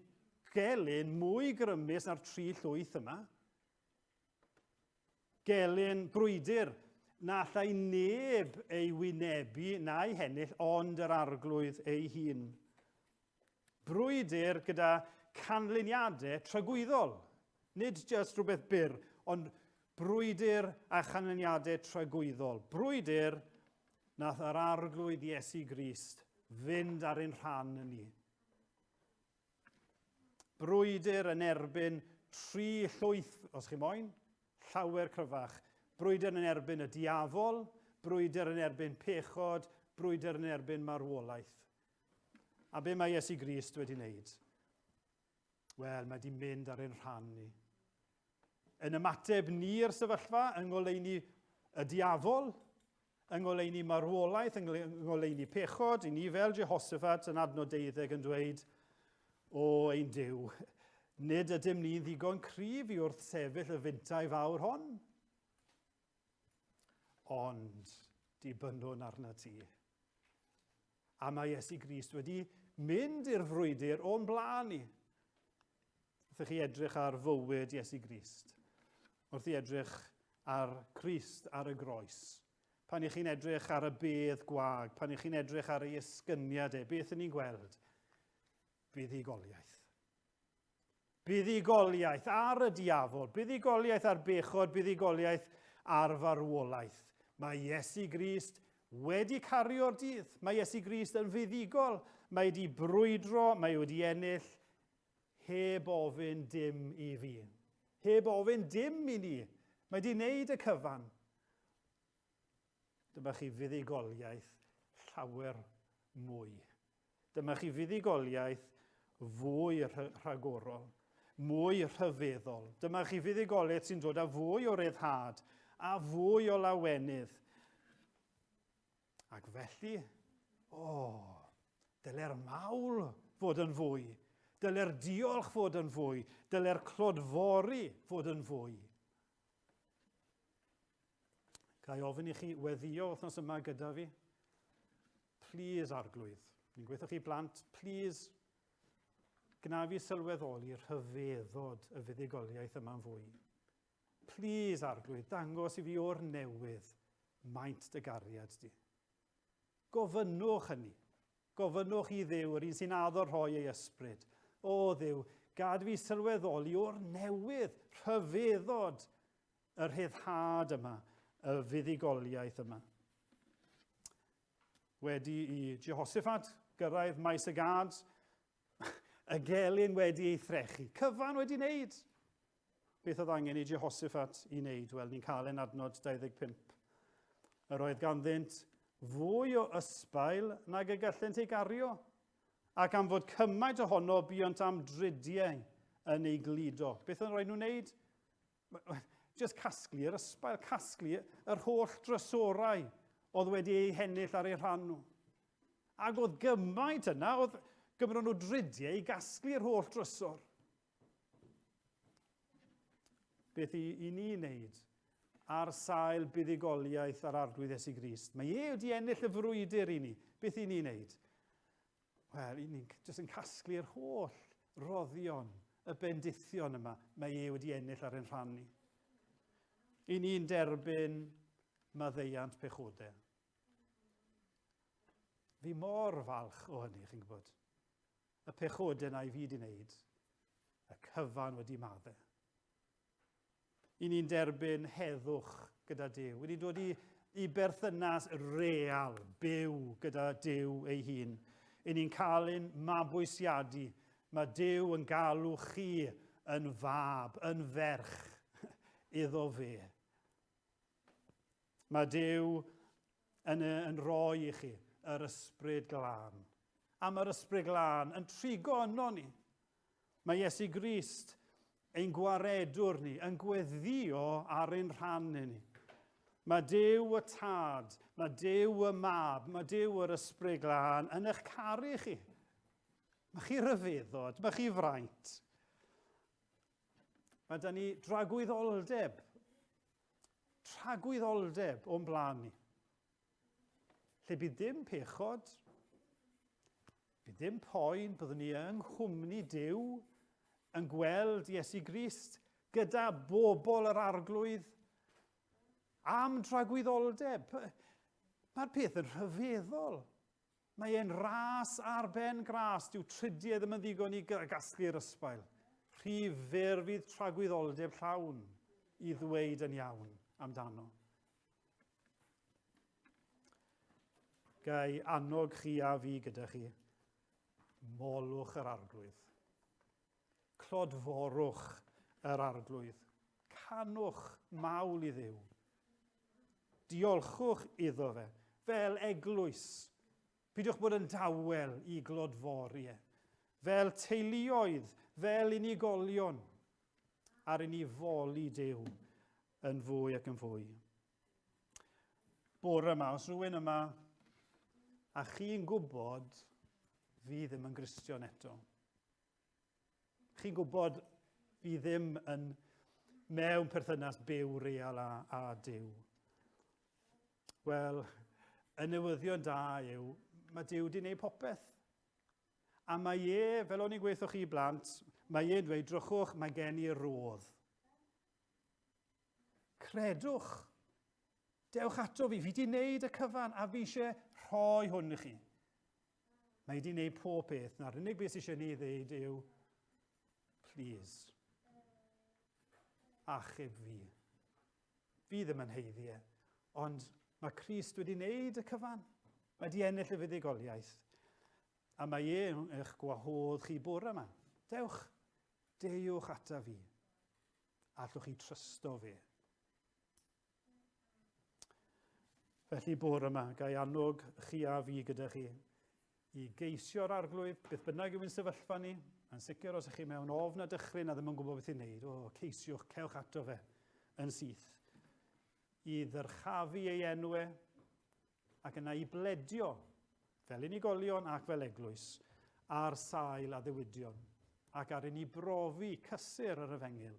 gelyn mwy grymus na'r 3/8 yma. Gelyn brwydyr na allai neb ei wynebu na ei hennill ond yr arglwydd ei hun. Brwydyr gyda canlyniadau tragwyddol. Nid jyst rhywbeth byr, ond brwydyr a chanlyniadau tragwyddol. Brwydyr nath yr arglwydd Iesu Grist fynd ar ein rhan ni. Brwydyr yn erbyn 3/8, os chi moyn, llawer cryfach. Brwydyr yn erbyn y diafol, brwydyr yn erbyn pechod, brwydyr yn erbyn marwolaeth. A be mae Iesu Grist wedi wneud? Wel, mae wedi mynd ar ein rhan ni. Yn ymateb ni'r sefyllfa, yng ngoleuni y diafol, yng ngoleuni marwolaeth, yng ngoleuni pechod, i ni fel Jehoshaphat yn adnod 12 yn dweud, o ein Duw, nid ydym ni'n ddigon cryf i wrth sefyll y fyntau fawr hon. Ond dibynnwn arna ti. A mae Iesu Grist wedi mynd i'r frwydr o'n blaen ni. Wrth chi edrych ar fywyd Iesu Grist. Wrth i edrych ar Crist ar y groes. Pan i chi'n edrych ar y bedd gwag, pan i chi'n edrych ar ei ysgyniad beth yn ni'n gweld? Buddugoliaeth. Buddugoliaeth ar y diafol, buddugoliaeth ar bechod, buddugoliaeth ar farwolaeth. Mae Iesu Grist wedi cario'r dydd. Mae Iesu Grist yn fuddigol. Mae wedi brwydro, mae wedi ennill heb ofyn dim i fi. Heb ofyn dim i ni. Mae wedi wneud y cyfan. Dyma chi fuddugoliaeth llawer mwy. Dyma chi fuddugoliaeth fwy rhagorol, mwy rhyfeddol. Dyma chi fuddugoliaeth sy'n dod â fwy o ryddhad a fwy o lawenydd. Ac felly, dyle'r mawl fod yn fwy. Dyle'r diolch fod yn fwy. Dyle'r clodfori fod yn fwy. Gai ofyn i chi weddio wythnos yma gyda fi? Please, arglwydd. Ni'n gweithio chi blant, please, gna fi sylweddoli rhyfeddod y fuddugoliaeth yma'n fwy. Please, arglwydd, dangos i fi o'r newydd maint dy gariad di. Gofynnwch hynny. Gofynnwch i Dduw, yr un sy'n addo rhoi ei ysbryd. O Dduw, gad fi sylweddoli o'r newydd rhyfeddod yr rhyddhad yma, y fuddugoliaeth yma. Wedi i Jehoshaphat gyrraedd maes y gad, y gelyn wedi ei threchu. Cyfan wedi wneud. Beth oedd angen i Jehoshaphat i wneud? Wel, ni'n cael ein adnod 25. Yr oedd ganddynt fwy o ysbail nag y gallent ei gario, ac am fod cymaint ohono buont am dridiau yn ei gludo. Beth oedd rhaid nhw'n wneud? Just casglu yr ysbail, casglu yr holl drysorau oedd wedi ei hennill ar ei rhan nhw. Ac oedd gymaint yna, oedd gymryd nhw dridiau i gasglu'r holl drysor. Beth i ni wneud ar sail buddugoliaeth ar arglwydd Iesu Grist? Mae wedi ennill y frwydr i ni. Beth i ni wneud? Wel, ni'n jyst yn casglu'r holl roddion, y bendithion yma, mae wedi ennill ar ein rhan ni. I ni'n derbyn maddeuant pechodau. Fi mor falch o hynny, chi'n gwybod. Y pechodau na i fi wedi wneud, y cyfan wedi maddau. I ni'n derbyn heddwch gyda Duw. Wedi dod i berthynas real, byw gyda Duw ei hun. I ni'n cael ein mabwysiadu. Mae Duw yn galw chi yn fab, yn ferch iddo fe. Mae Duw yn rhoi i chi yr ysbryd glân. A mae'r ysbryd glân yn trigo yno ni. Mae Iesu Grist ein gwaredwr ni, yn gweddio ar ein rhan ni. Mae Duw y tad, mae Duw y mab, mae Duw yr ysbryd glân yn eich caru chi. Mae chi rhyfeddod, mae chi fraint. Mae da ni dragwyddoldeb o'n blaen ni. Lle bydd dim pechod, bydd dim poen, byddwn ni yng nghwmni Duw, yn gweld Iesu Grist gyda bobl yr arglwydd am dragwyddoldeb. Mae'r peth yn rhyfeddol. Mae e'n ras ar ben gras. Dyw tridiau ddim yn ddigon i gasglu'r ysbail. Rhy fyr fydd tragwyddoldeb llawn i ddweud yn iawn amdano. Gai annog chi a fi gyda chi. Molwch yr arglwydd. Clodforwch yr arglwydd. Canwch mawl i Dduw. Diolchwch iddo fe fel eglwys. Pidwch bod yn dawel i glodforiau. Fel teuluoedd, fel unigolion. Ar i ni foli Duw yn fwy ac yn fwy. Bore yma, os rhywun yma, a chi'n gwybod fi ddim yn Gristion eto. Chi'n gwybod fi ddim yn mewn perthynas byw real a Duw. Wel, y newyddion da yw, mae Duw wedi gwneud popeth. A mae fel o'n i'n gweithio chi blant, mae dweud, drychwch, mae gen i rodd. Credwch. Dewch ato fi wedi gwneud y cyfan a fi eisiau rhoi hwn i chi. Mae wedi gwneud pob peth. Na'r unig beth eisiau ni ddeud yw, please, achub fi. Fi ddim yn heiddiau, ond mae Crist wedi gwneud y cyfan. Mae wedi ennill y fuddugoliaeth. A mae eich gwahodd chi bore yma. Dewch ata fi. Allwch chi trysto fi. Felly bore yma, gai annog chi a fi gyda chi i geisio'r arglwydd, beth bynnag yw'n sefyllfa ni, yn sicr os ych chi mewn ofn a dychryn a ddim yn gwybod beth i'n neud, ceisiwch, cewch ato fe yn syth, i ddyrchafu ei enwau ac yna i bledio, fel unigolion ac fel eglwys, ar sail a ddiwydion, ac ar un i brofi cysur yr efengil,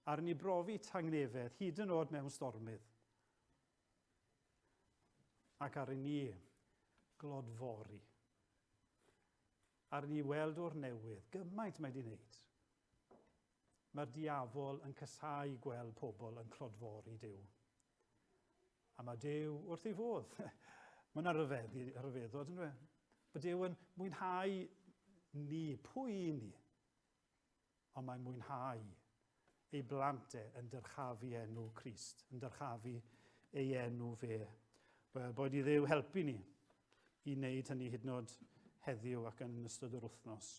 ar un i brofi tangnefedd, hyd yn oed mewn stormydd, ac ar un i glodfori, ar un i weld o'r newydd, gymaint mae wedi wneud. Mae'r diafol yn casau gweld pobl yn clodfori Duw. A mae Duw wrth ei fodd. Mae'n rhyfeddod, yn dweud. Mae Duw yn mwynhau ni, pwy ni. Ond mae'n mwynhau ei blantau yn dyrchafu enw Crist, yn dyrchafu ei enw fe. Wel, bod i Dduw helpu ni i wneud hynny hyd yn oed heddiw ac yn ystod yr wythnos.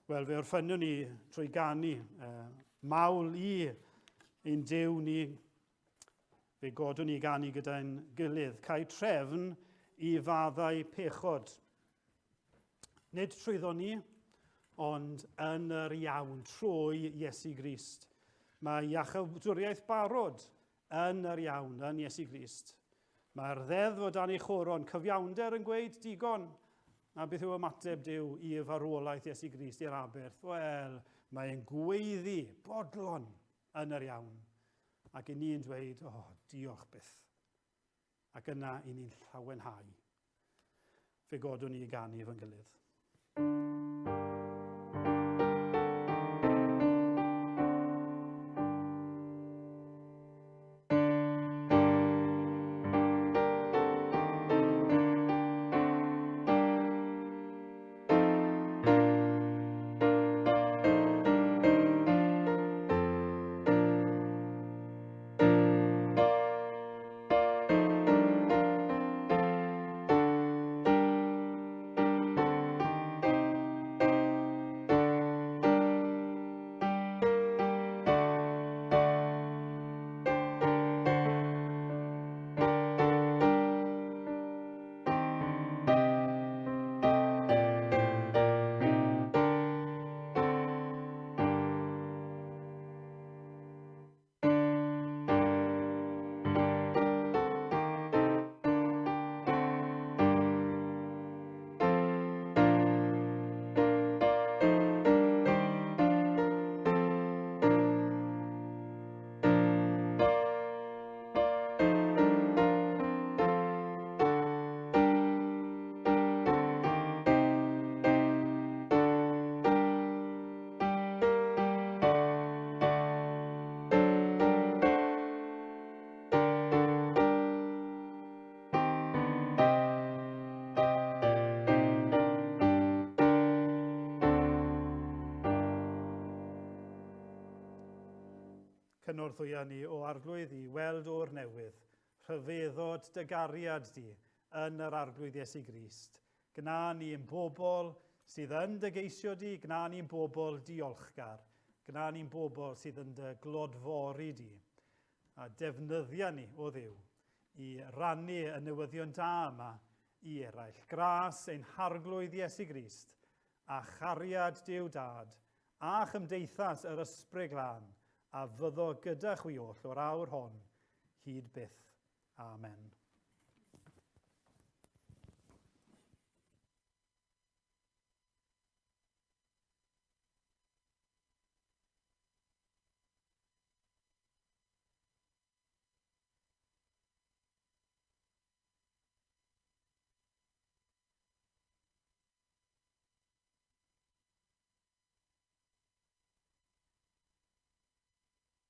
Wel, fe orffennwn ni trwy ganu mawl i ein Duw ni, fe godwn ni ganu gyda'n gilydd, cael trefn i faddau pechod. Nid trwyddo ni, ond yn yr iawn trwy Iesu Grist. Mae iachawdwriaeth barod yn yr iawn, yn Iesu Grist. Mae'r ddeddf o dan ei choron, cyfiawnder yn gweud digon. A beth yw ymateb Duw i farwolaeth Iesu Grist i'r aberth? Wel, mae'n gweiddi bodlon yn yr iawn. Ac i ni'n dweud, diolch byth. Ac yna i ni'n llawenhau. Fe godwn ni i ganu fy'n gilydd. Cynorthwya ni o arglwydd i weld o'r newydd, rhyfeddod dy gariad di yn yr arglwydd Iesu Grist. Gna ni'n bobl sydd yn dy geisio di, gna ni'n bobl diolchgar, gna ni'n bobl sydd yn dy glodfori di. A defnyddia ni o Dduw i rannu y newyddion da yma i eraill. Gras ein harglwydd Iesu Grist a chariad Duw Dad a chymdeithas yr ysbryd glân a fyddo gyda chwi oll o'r awr hon, hyd byth. Amen.